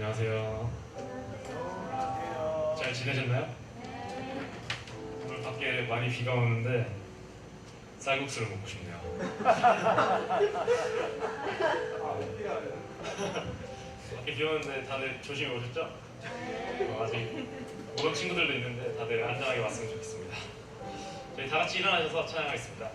안녕하세요. 잘 지내셨나요? 오늘 밖에 많이 비가 오는데 쌀국수를 먹고 싶네요. 밖에 비 오는데 다들 조심히 오셨죠? 아직 모르는 친구들도 있는데 다들 안전하게 왔으면 좋겠습니다. 저희 다 같이 일어나셔서 찬양하겠습니다.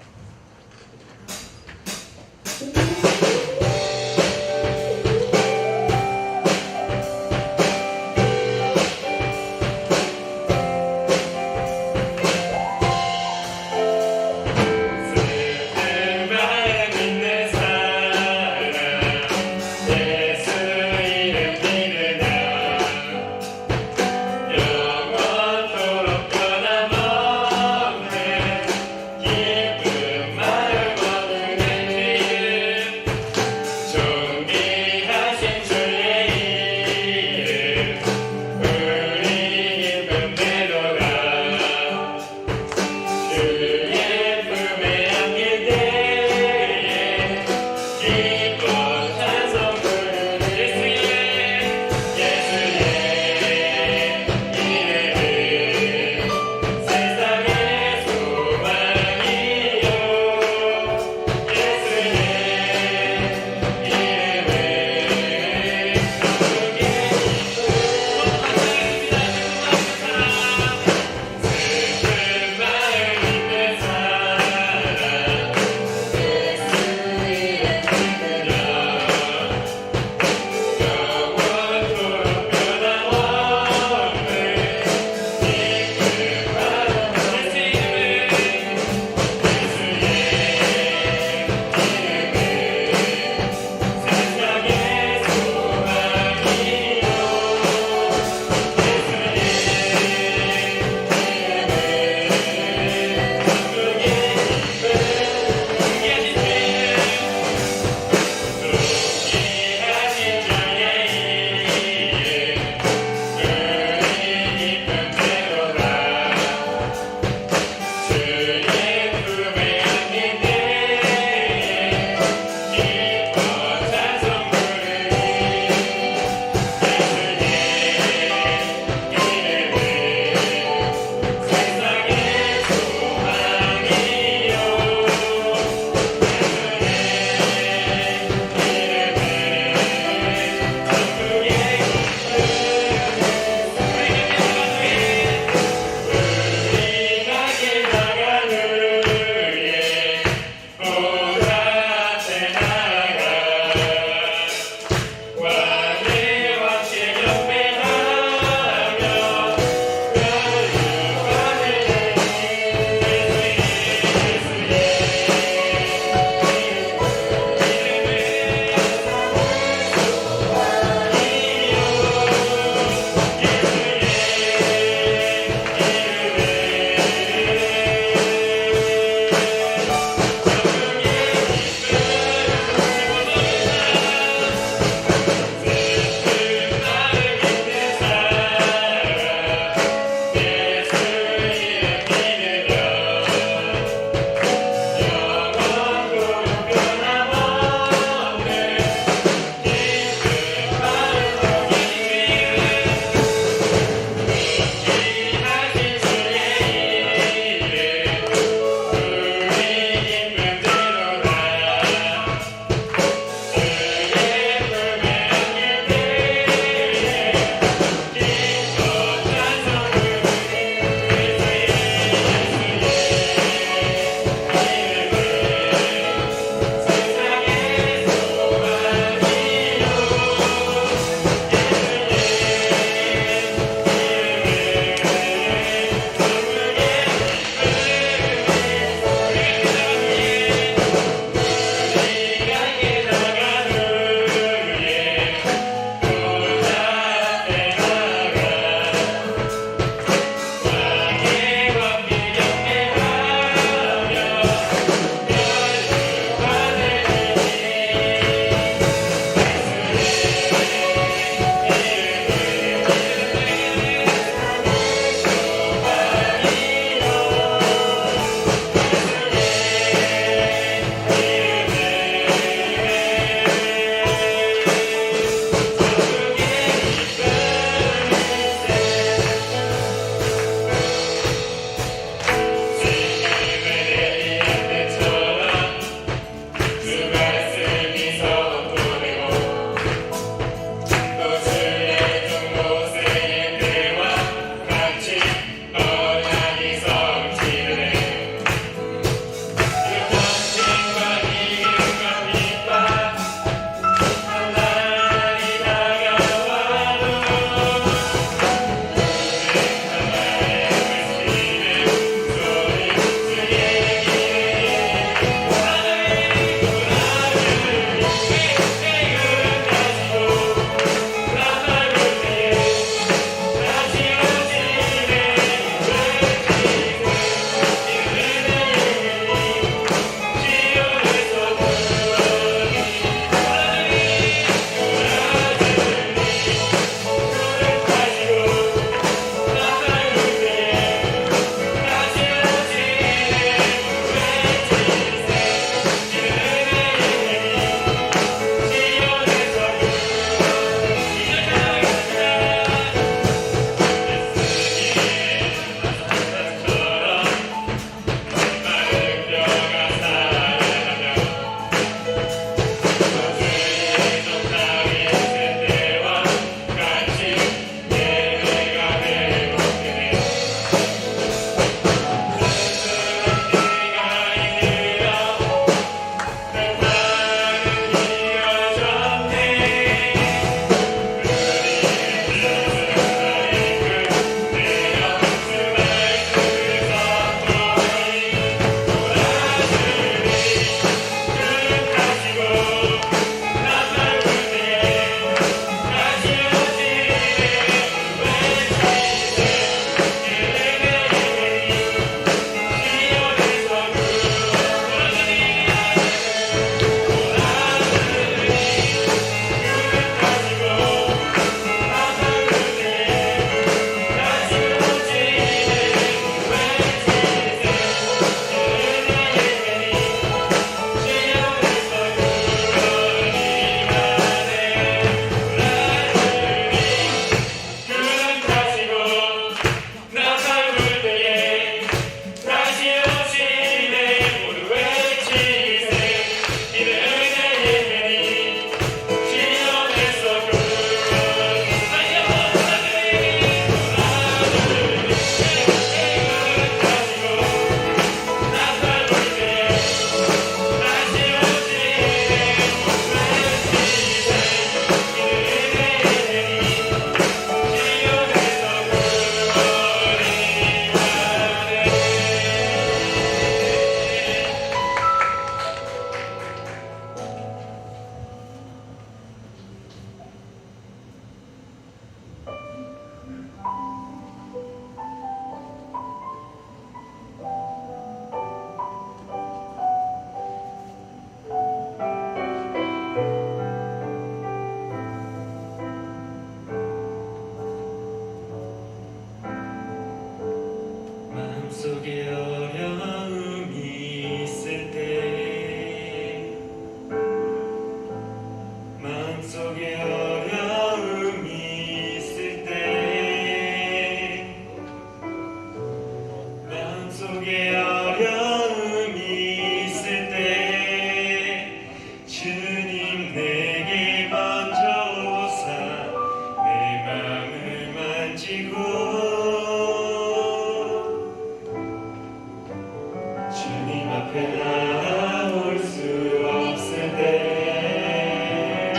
앞에 나올 수 없을 때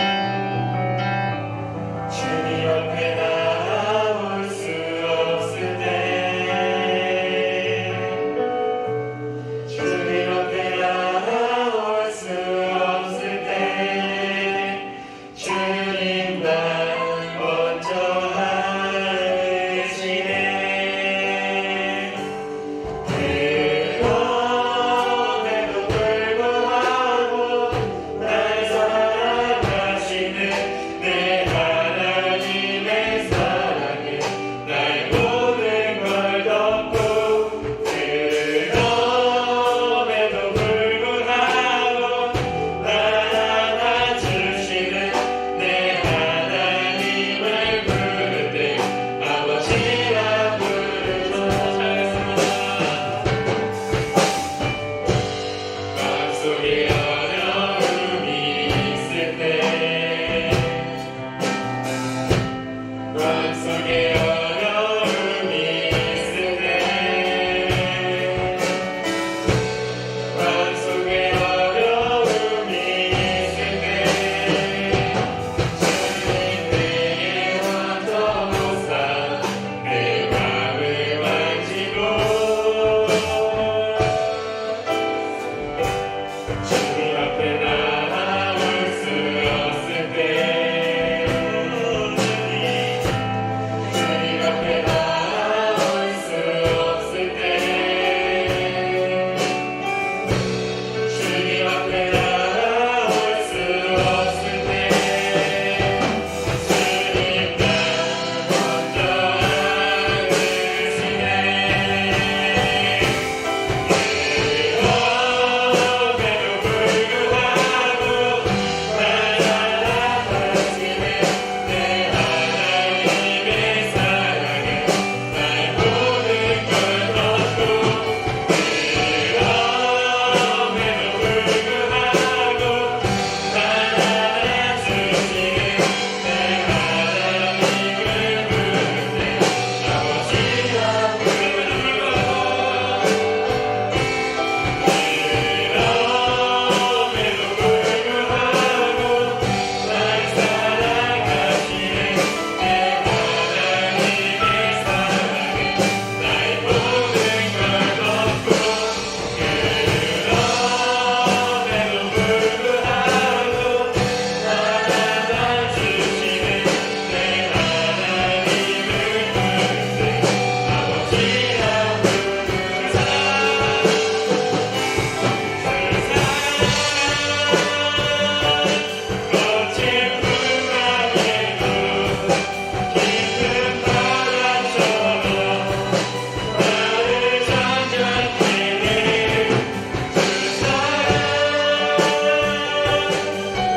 주님 앞에 나올 수 없을 때 주님 앞에 나올 수 없을 때 주님 날 먼저 하시네. 그럼에도 불구하고 날 사랑하시는 내 하나님의 사랑에 나의 모든 걸 덮고 그럼에도 불구하고 날 안아주시는 내 하나님을 부를 때 아버지라 부르죠. 마음속에 어려움이 있을 때 마음속에 어려움이 있을 때 마음속에 어려움이 있을 때 주님 내게 헌터로사 내 마음을 만지고 주님 앞에 나올 수 없을 때 주님 앞에 나올 수 없을 때 주님 앞에 나올 수 없을 때 주님 날 먼저 안으시네. 그럼에도 불구하고 날 안아주시는 내 하나님의 사랑에 나의 모든 걸 덮고 그럼에도 불구하고 날 안아주시는 내 하나님을 부를 때 아버지라 부르고 그럼에도 불구하고 날 사랑하시는 내 하나님의 사랑에 나의 모든 걸 덮고 그럼에도 불구하고 날 안아주시는 내 하나님을 부를 때 아버지라 거친 풍랑에도 깊은 바다처럼 나를 잠잠케 해주 사랑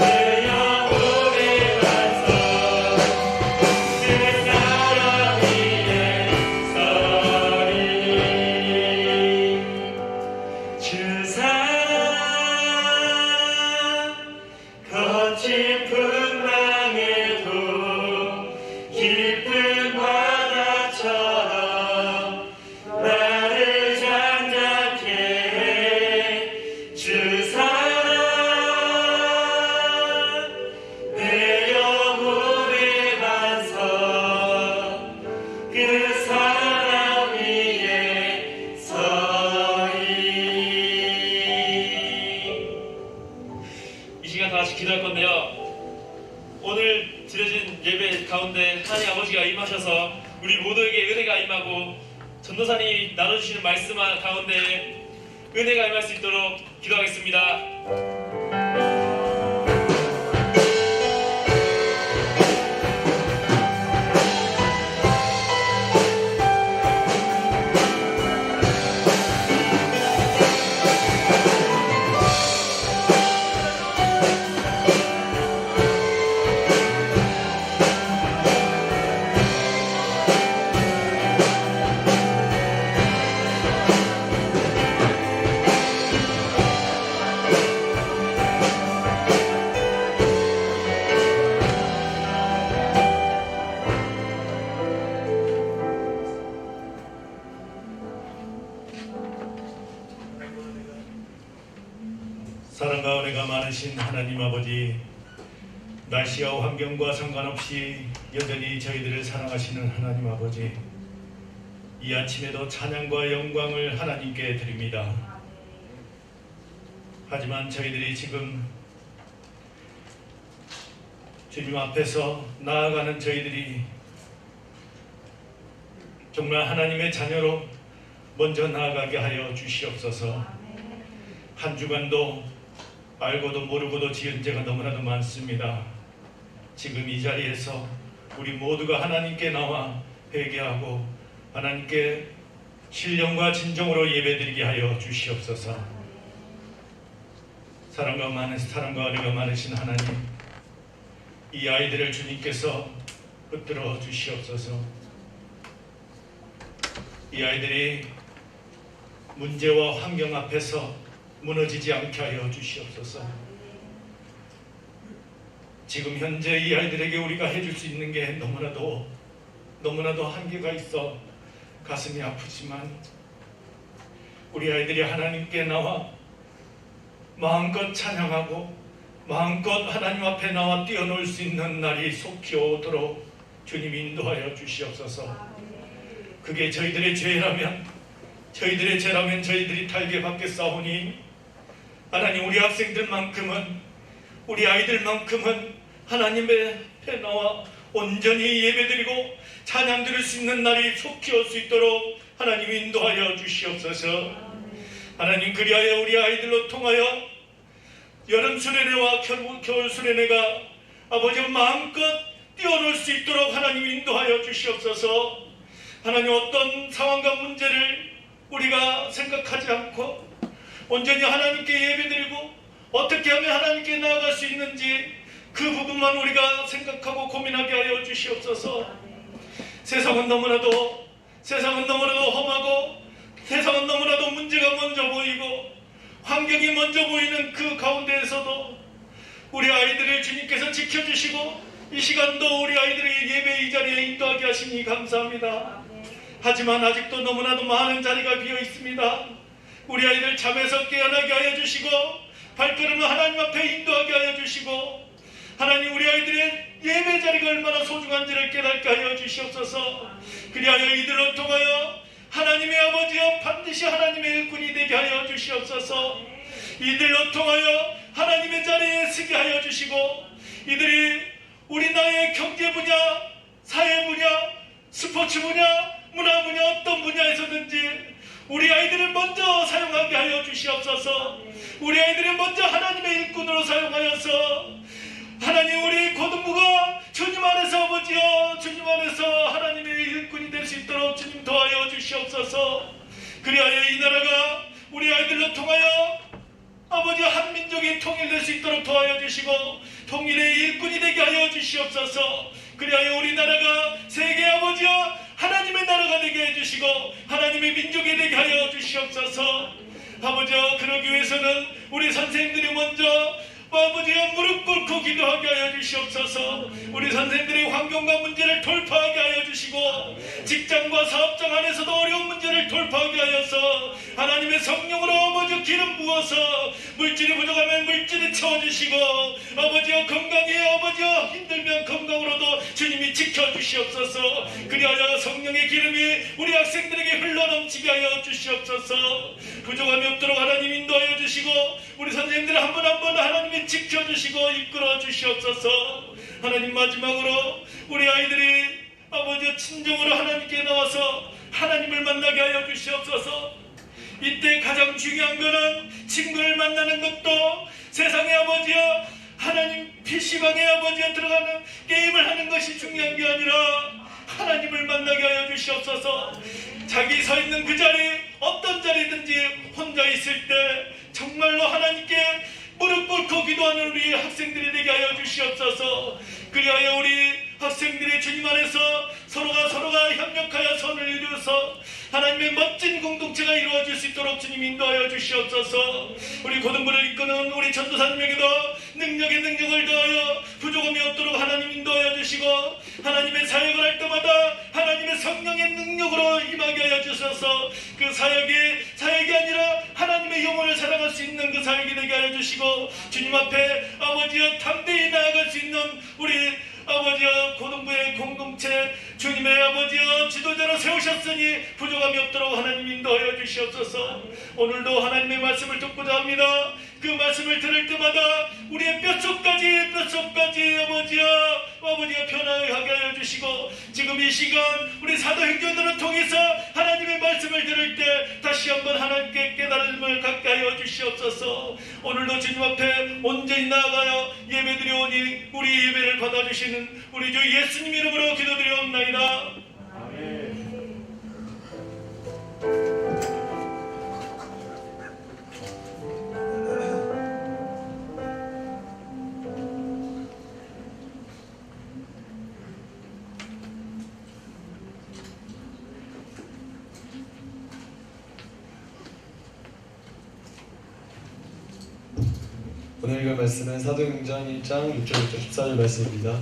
내 영혼의 반석 그 사랑 위에 서리 주 사랑 거친 풍랑에도 깊은 바다처럼 나를 잠잠케 해주 사랑 내 영혼의 반석 그 사랑 위에 서리. 이 시간 다 같이 기도할 건데요. 오늘 드려진 예배 가운데 하나님 아버지가 임하셔서 우리 모두에게 은혜가 임하고 전도사님이 나눠주시는 말씀 가운데 은혜가 임할 수 있도록 기도하겠습니다. 사랑과 은혜가 많으신 하나님 아버지, 날씨와 환경과 상관없이 여전히 저희들을 사랑하시는 하나님 아버지, 이 아침에도 찬양과 영광을 하나님께 드립니다. 하지만 저희들이 지금 주님 앞에서 나아가는 저희들이 정말 하나님의 자녀로 먼저 나아가게 하여 주시옵소서. 한 주간도 알고도 모르고도 지은 죄가 너무나도 많습니다. 지금 이 자리에서 우리 모두가 하나님께 나와 회개하고 하나님께 신령과 진정으로 예배드리게 하여 주시옵소서. 사랑과 은혜가 많으신 하나님, 이 아이들을 주님께서 붙들어 주시옵소서. 이 아이들이 문제와 환경 앞에서 무너지지 않게 하여 주시옵소서. 지금 현재 이 아이들에게 우리가 해줄 수 있는 게 너무나도 한계가 있어 가슴이 아프지만, 우리 아이들이 하나님께 나와 마음껏 찬양하고 마음껏 하나님 앞에 나와 뛰어놀 수 있는 날이 속히 오도록 주님 인도하여 주시옵소서. 그게 저희들의 죄라면 저희들이 달게 받겠사오니, 하나님, 우리 학생들만큼은, 우리 아이들만큼은 하나님의 앞에 나와 온전히 예배드리고 찬양 드릴 수 있는 날이 속히 올 수 있도록 하나님 인도하여 주시옵소서. 하나님, 그리하여 우리 아이들로 통하여 여름 수련회와 겨울 수련회가 아버지 마음껏 뛰어놀 수 있도록 하나님 인도하여 주시옵소서. 하나님, 어떤 상황과 문제를 우리가 생각하지 않고 온전히 하나님께 예배드리고 어떻게 하면 하나님께 나아갈 수 있는지 그 부분만 우리가 생각하고 고민하게 하여 주시옵소서. 세상은 너무나도 험하고 세상은 너무나도 문제가 먼저 보이고 환경이 먼저 보이는 그 가운데에서도 우리 아이들을 주님께서 지켜주시고 이 시간도 우리 아이들의 예배 이 자리에 인도하게 하시니 감사합니다. 하지만 아직도 너무나도 많은 자리가 비어 있습니다. 우리 아이들 잠에서 깨어나게 하여 주시고 발걸음을 하나님 앞에 인도하게 하여 주시고, 하나님, 우리 아이들의 예배 자리가 얼마나 소중한지를 깨닫게 하여 주시옵소서. 그리하여 이들로 통하여 하나님의 아버지여 반드시 하나님의 일꾼이 되게 하여 주시옵소서. 이들로 통하여 하나님의 자리에 서게 하여 주시고, 이들이 우리 나라의 경제 분야, 사회 분야, 스포츠 분야, 문화 분야, 어떤 분야에서든지 우리 아이들을 먼저 사용하게 하여 주시옵소서. 우리 아이들을 먼저 하나님의 일꾼으로 사용하여서 하나님, 우리 고등부가 주님 안에서 아버지여, 주님 안에서 하나님의 일꾼이 될 수 있도록 주님 도와여 주시옵소서. 그리하여 이 나라가 우리 아이들로 통하여 아버지 한민족이 통일될 수 있도록 도와여 주시고 통일의 일꾼이 되게 하여 주시옵소서. 그리하여 우리나라가 세계 아버지여 하나님의 나라가 되게 해주시고 하나님의 민족이 되게 하여 주시옵소서. 아버지여, 그러기 위해서는 우리 선생님들이 먼저 아버지여 무릎 꿇고 기도하게 하여 주시옵소서. 우리 선생님들의 환경과 문제를 돌파하게 하여 주시고 직장과 사업장 안에서도 어려운 문제를 돌파하게 하여서 하나님의 성령으로 아버지 기름 부어서 물질이 부족하면 물질을 채워주시고 아버지여 건강에 아버지여 힘들면 건강으로도 주님이 지켜주시옵소서. 그리하여 성령의 기름이 우리 학생들에게 흘러넘치게 하여 주시옵소서. 부족함이 없도록 하나님 인도하여 주시고 우리 선생님들 한 분 한 분 하나님이 지켜주시고 이끌어 주시옵소서. 하나님, 마지막으로 우리 아이들이 아버지 친정으로 하나님께 나와서 하나님을 만나게 하여 주시옵소서. 이때 가장 중요한 것은 친구를 만나는 것도 세상의 아버지여 하나님 PC방에 아버지여 들어가는 게임을 하는 것이 중요한 게 아니라 하나님을 만나게 하여 주시옵소서. 자기 서 있는 그 자리, 어떤 자리든지 혼자 있을 때 정말로 하나님께 무릎 꿇고 기도하는 우리 학생들이 되게 하여 주시옵소서. 그리하여 우리 학생들이 주님 안에서 서로가 협력하여 선을 이루어서 하나님의 멋진 공동체가 이루어질 수 있도록 주님 인도하여 주시옵소서. 우리 고등부를 이끄는 우리 전도사님에게도 능력에 능력을 더하여 부족함이 없도록 하나님 인도하여 주시고 하나님의 사역을 할 때마다 하나님의 성령의 능력으로 임하게 하여 주셔서 그 사역이 아니라 하나님의 영혼을 사랑할 수 있는 그 살게 되게 하여 주시고 주님 앞에 아버지여 담대히 나아갈 수 있는 우리 아버지여 고등부의 공동체 주님의 아버지여 지도자로 세우셨으니 부족함이 없도록 하나님 인도하여 주시옵소서. 오늘도 하나님의 말씀을 듣고자 합니다. 그 말씀을 들을 때마다 우리의 뼛속까지 아버지여 변화하게 하여 주시고 지금 이 시간 우리 사도행전들을 통해서 하나님의 말씀을 들을 때 다시 한번 하나님께 깨달음을 갖게 하여 주시옵소서. 오늘도 주님 앞에 온전히 나아가여 예배드려오니 우리 예배를 받아주시는 우리 주 예수님 이름으로 기도드리옵나이다. 아멘. 오늘 읽을 말씀은 사도행전 1장 6절부터 14절 말씀입니다.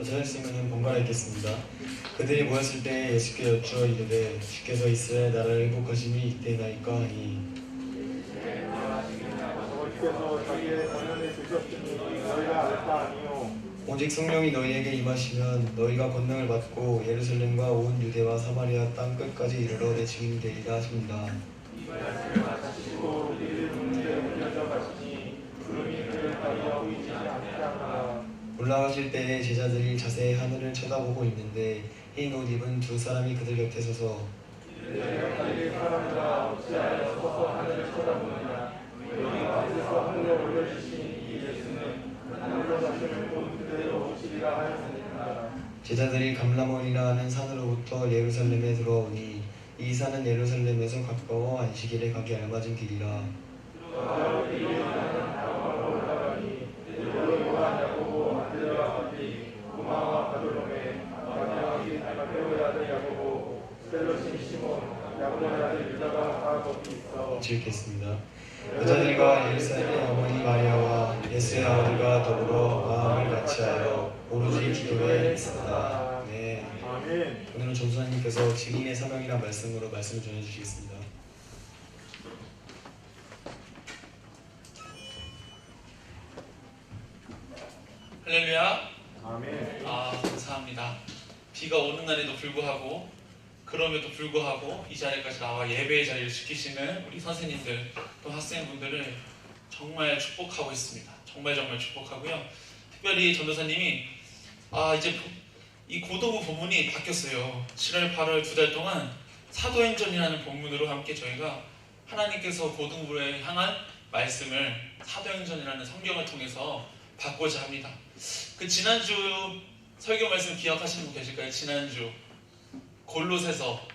찾았으면 번갈아 읽겠습니다. 그들이 모였을 때 예수께 여쭈어 이르되 주께서 이스라엘 나라를 회복하심이 이때나이까 하니 아버지께서 자기의 권한을 주셨으니 너희가 알 바 아니요. 오직 성령이 너희에게 임하시면 너희가 권능을 받고 예루살렘과 온 유대와 사마리아 땅 끝까지 이르러 내 증인이 되리라 하십니다. 이 말씀을 마치시고 우리를 문제 올려져 가시니 구름이 그를 따르어 보이지 않게 하더라. 올라가실 때에 제자들이 자세히 하늘을 쳐다보고 있는데 흰 옷 입은 두 사람이 그들 곁에 서서 내가 달릴 사람들아 어찌하여 서서 하늘을 쳐다보느냐. 너희 가운데서 하늘에 올려주신 이 예수는 하늘로 가시는 본 그대로 오시리라 하였으니라. 제자들이 감람원이라 하는 산으로부터 예루살렘에 들어오니 이 산은 예루살렘에서 가까워 안식일에 가기 알맞은 길이라. 읽겠습니다. 여자들과 예루살렘의 어머니 마리아와 예수의 아버지가 더불어 마음을 같이하여 오로지 기도에 있었다. 네. 아멘. 오늘은 전수사님께서 증인의 사명이란 말씀으로 말씀을 전해주시겠습니다. 할렐루야. 아멘. 감사합니다. 비가 오는 날에도 불구하고 그럼에도 불구하고 이 자리까지 나와 예배의 자리를 지키시는 우리 선생님들 또 학생분들을 정말 축복하고 있습니다. 정말 축복하고요. 특별히 전도사님이 이제 이 고도부 본문이 바뀌었어요. 7월 8월 2달 동안 사도행전이라는 본문으로 함께 저희가 하나님께서 고등부에 향한 말씀을 사도행전이라는 성경을 통해서 받고자 합니다. 그 지난주 설교 말씀 기억하시는 분 계실까요? 지난주 골로새서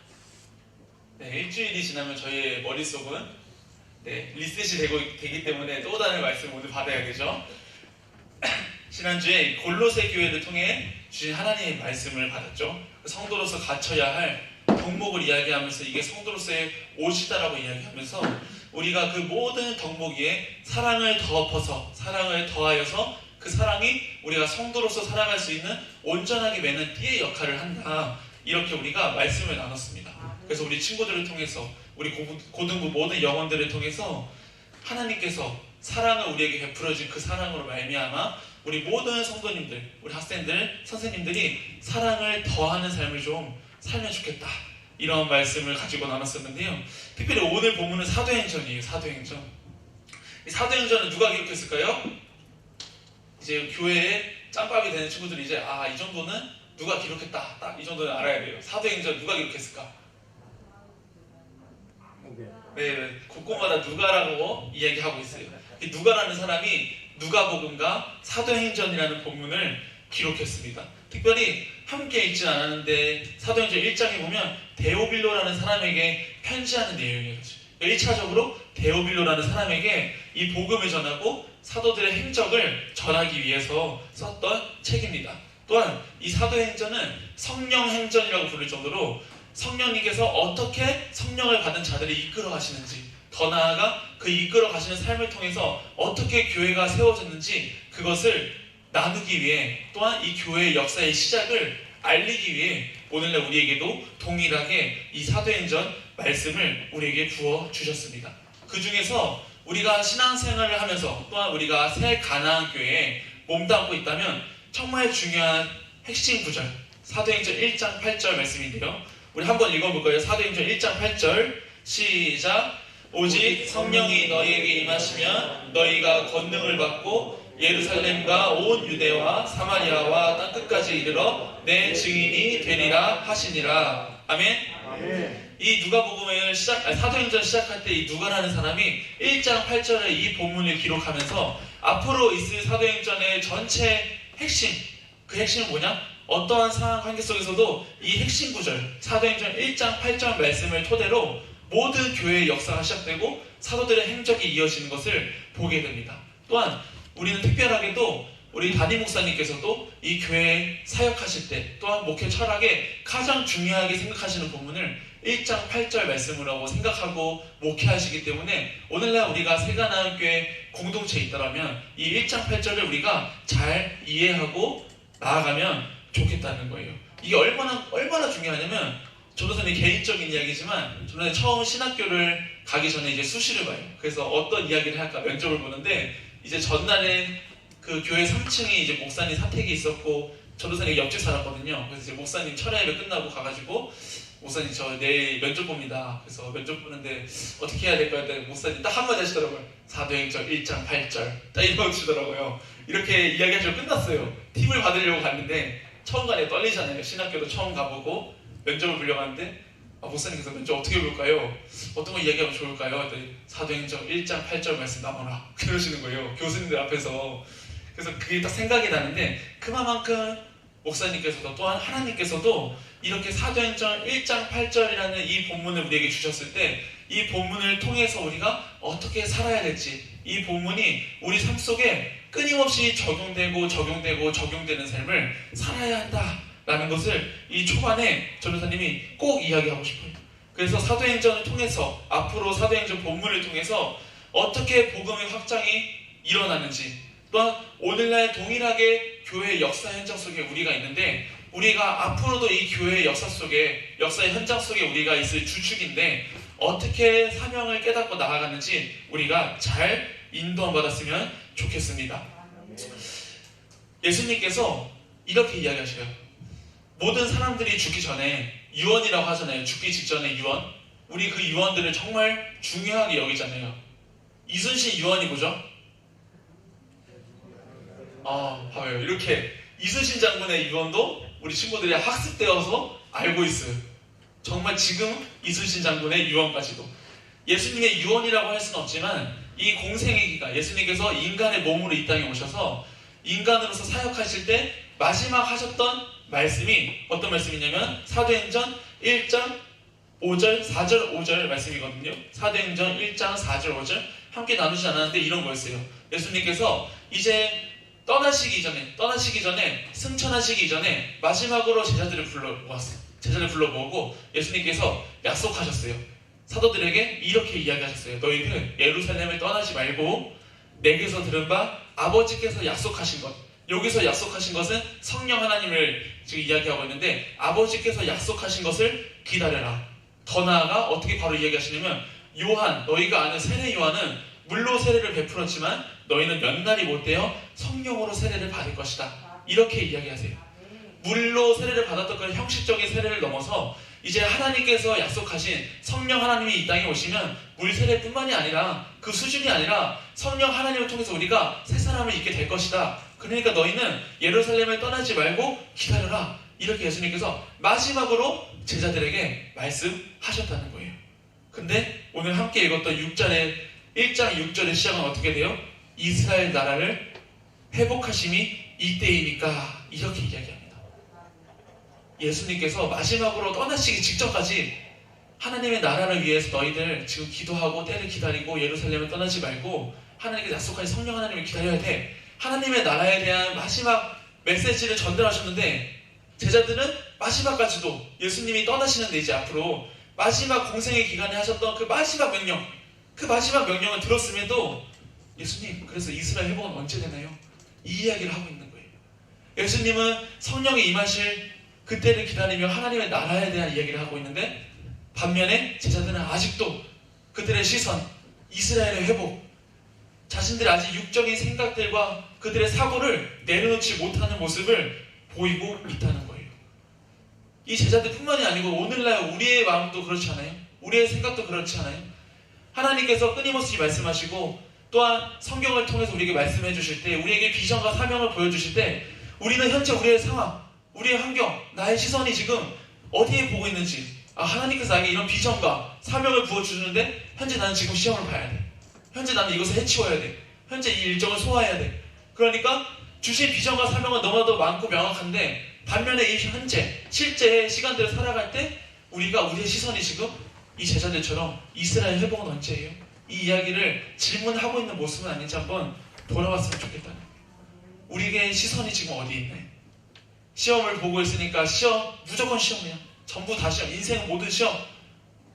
일주일이 지나면 저희의 머릿속은 리셋이 되기 때문에 또 다른 말씀을 오늘 받아야 되죠. 지난주에 골로새 교회를 통해 주신 하나님의 말씀을 받았죠. 성도로서 갖춰야 할 덕목을 이야기하면서 이게 성도로서의 옷이다라고 이야기하면서 우리가 그 모든 덕목 위에 사랑을 덮어서 사랑을 더하여서 그 사랑이 우리가 성도로서 살아갈 수 있는 온전하게 매는 띠의 역할을 한다. 이렇게 우리가 말씀을 나눴습니다. 그래서 우리 친구들을 통해서 우리 고등부 모든 영혼들을 통해서 하나님께서 사랑을 우리에게 베풀어 준 그 사랑으로 말미암아 우리 모든 성도님들, 우리 학생들, 선생님들이 사랑을 더하는 삶을 좀 살면 좋겠다. 이런 말씀을 가지고 나눴었는데요. 특별히 오늘 본문은 사도행전이에요. 사도행전. 이 사도행전은 누가 기록했을까요? 이제 교회에 짬밥이 되는 친구들이 이제 이 정도는 누가 기록했다. 딱 이 정도는 알아야 돼요. 사도행전 누가 기록했을까? 네, 곳곳마다 누가라고 이야기하고 있어요. 이 누가라는 사람이 누가복음과 사도행전이라는 본문을 기록했습니다. 특별히 함께 읽진 않았는데 사도행전 1장에 보면 데오빌로라는 사람에게 편지하는 내용이에요. 1차적으로 데오빌로라는 사람에게 이 복음을 전하고 사도들의 행적을 전하기 위해서 썼던 책입니다. 또한 이 사도행전은 성령행전이라고 부를 정도로 성령님께서 어떻게 성령을 받은 자들을 이끌어 가시는지, 더 나아가 그 이끌어 가시는 삶을 통해서 어떻게 교회가 세워졌는지 그것을 나누기 위해, 또한 이 교회의 역사의 시작을 알리기 위해 오늘날 우리에게도 동일하게 이 사도행전 말씀을 우리에게 부어 주셨습니다. 그 중에서 우리가 신앙생활을 하면서 또한 우리가 새 가나안 교회에 몸담고 있다면 정말 중요한 핵심 구절, 사도행전 1장 8절 말씀인데요. 우리 한번 읽어볼까요? 사도행전 1장 8절 시작. 오직 성령이 너희에게 임하시면 너희가 권능을 받고 예루살렘과 온 유대와 사마리아와 땅끝까지 이르러 내 증인이 되리라 하시니라. 아멘. 이 누가복음을 사도행전 시작할 때 이 누가라는 사람이 1장 8절의 이 본문을 기록하면서 앞으로 있을 사도행전의 전체 핵심, 그 핵심은 뭐냐? 어떠한 상황 관계 속에서도 이 핵심 구절, 사도행전 1장 8절 말씀을 토대로 모든 교회의 역사가 시작되고 사도들의 행적이 이어지는 것을 보게 됩니다. 또한 우리는 특별하게도 우리 담임 목사님께서도 이 교회에 사역하실 때 또한 목회 철학에 가장 중요하게 생각하시는 본문을 1장 8절 말씀이라고 생각하고 목회하시기 때문에 오늘날 우리가 새가나안교회 공동체에 있다면 이 1장 8절을 우리가 잘 이해하고 나아가면 좋겠다는 거예요. 이게 얼마나 중요하냐면, 전도사님 개인적인 이야기지만 저는 처음 신학교를 가기 전에 이제 수시를 봐요. 그래서 어떤 이야기를 할까 면접을 보는데, 이제 전날에 그 교회 3층에 이제 목사님 사택이 있었고 전도사님 옆집 살았거든요. 그래서 이제 목사님 철야 예배 끝나고 가가지고 목사님 저 내일 면접 봅니다. 그래서 면접 보는데 어떻게 해야 될까요? 했더니 목사님 딱 한마디 하시더라고요. 사도행전 1장 8절 딱 이러시더라고요. 이렇게 이야기하시고 끝났어요. 팁을 받으려고 갔는데 처음 가네 떨리잖아요. 신학교도 처음 가보고 면접을 보려고 하는데 목사님께서 면접 어떻게 볼까요? 어떤 거 이야기하면 좋을까요? 했더니 사도행전 1장 8절 말씀 나오라 그러시는 거예요. 교수님들 앞에서. 그래서 그게 딱 생각이 나는데, 그만큼 목사님께서도 또한 하나님께서도 이렇게 사도행전 1장 8절이라는 이 본문을 우리에게 주셨을 때 이 본문을 통해서 우리가 어떻게 살아야 될지, 이 본문이 우리 삶 속에 끊임없이 적용되는 삶을 살아야 한다라는 것을 이 초반에 전도사님이 꼭 이야기하고 싶어요. 그래서 사도행전을 통해서, 앞으로 사도행전 본문을 통해서 어떻게 복음의 확장이 일어나는지, 또한 오늘날 동일하게 교회의 역사 현장 속에 우리가 있는데, 우리가 앞으로도 이 교회의 역사 속에, 역사의 현장 속에 우리가 있을 주축인데 어떻게 사명을 깨닫고 나아가는지 우리가 잘 인도함 받았으면 좋겠습니다. 예수님께서 이렇게 이야기하셔요. 모든 사람들이 죽기 전에 유언이라고 하잖아요. 죽기 직전에 유언. 우리 그 유언들을 정말 중요하게 여기잖아요. 이순신 유언이 뭐죠? 봐요. 이렇게 이순신 장군의 유언도 우리 친구들이 학습되어서 알고 있어요. 정말 지금 이순신 장군의 유언까지도. 예수님의 유언이라고 할 수는 없지만 이 공생의 기가, 예수님께서 인간의 몸으로 이 땅에 오셔서 인간으로서 사역하실 때 마지막 하셨던 말씀이 어떤 말씀이냐면 사도행전 1장 5절, 4절, 5절 말씀이거든요. 사도행전 1장 4절, 5절 함께 나누지 않았는데 이런 거였어요. 예수님께서 이제 떠나시기 전에 승천하시기 전에 마지막으로 제자들을 불러모았어요. 제자를 불러모으고 예수님께서 약속하셨어요. 사도들에게 이렇게 이야기하셨어요. 너희들 예루살렘을 떠나지 말고 내게서 들은 바 아버지께서 약속하신 것, 여기서 약속하신 것은 성령 하나님을 지금 이야기하고 있는데 아버지께서 약속하신 것을 기다려라. 더 나아가 어떻게 바로 이야기하시냐면 요한, 너희가 아는 세례 요한은 물로 세례를 베풀었지만 너희는 몇 날이 못 되어 성령으로 세례를 받을 것이다. 이렇게 이야기하세요. 물로 세례를 받았던 그 형식적인 세례를 넘어서 이제 하나님께서 약속하신 성령 하나님이 이 땅에 오시면 물 세례뿐만이 아니라 그 수준이 아니라 성령 하나님을 통해서 우리가 새 사람을 입게 될 것이다. 그러니까 너희는 예루살렘을 떠나지 말고 기다려라. 이렇게 예수님께서 마지막으로 제자들에게 말씀하셨다는 거예요. 근데 오늘 함께 읽었던 1장 6절의 시작은 어떻게 돼요? 이스라엘 나라를 회복하심이 이때이니까 이렇게 이야기합니다. 예수님께서 마지막으로 떠나시기 직전까지 하나님의 나라를 위해서 너희들 지금 기도하고 때를 기다리고 예루살렘을 떠나지 말고 하나님께서 약속하신 성령 하나님을 기다려야 돼. 하나님의 나라에 대한 마지막 메시지를 전달하셨는데 제자들은 마지막까지도 예수님이 떠나시는데 이제 앞으로 마지막 공생의 기간에 하셨던 그 마지막 명령, 그 마지막 명령을 들었음에도 예수님, 그래서 이스라엘 회복은 언제 되나요? 이 이야기를 하고 있는 거예요. 예수님은 성령이 임하실 그때를 기다리며 하나님의 나라에 대한 이야기를 하고 있는데, 반면에 제자들은 아직도 그들의 시선, 이스라엘의 회복, 자신들의 아직 육적인 생각들과 그들의 사고를 내려놓지 못하는 모습을 보이고 있다는 거예요. 이 제자들뿐만이 아니고 오늘날 우리의 마음도 그렇지 않아요? 우리의 생각도 그렇지 않아요? 하나님께서 끊임없이 말씀하시고 또한 성경을 통해서 우리에게 말씀해 주실 때, 우리에게 비전과 사명을 보여주실 때, 우리는 현재 우리의 상황, 우리의 환경, 나의 시선이 지금 어디에 보고 있는지, 하나님께서 나에게 이런 비전과 사명을 부어주는데 현재 나는 지금 시험을 봐야 돼. 현재 나는 이것을 해치워야 돼. 현재 이 일정을 소화해야 돼. 그러니까 주신 비전과 사명은 너무나도 많고 명확한데, 반면에 이 현재 실제의 시간들을 살아갈 때 우리의 시선이 지금 이 제자들처럼 이스라엘 회복은 언제예요? 이 이야기를 질문하고 있는 모습은 아닌지 한번 돌아봤으면 좋겠다는 거예요. 우리의 시선이 지금 어디 있네? 시험을 보고 있으니까 무조건 시험이야. 전부 다 시험. 인생은 모든 시험.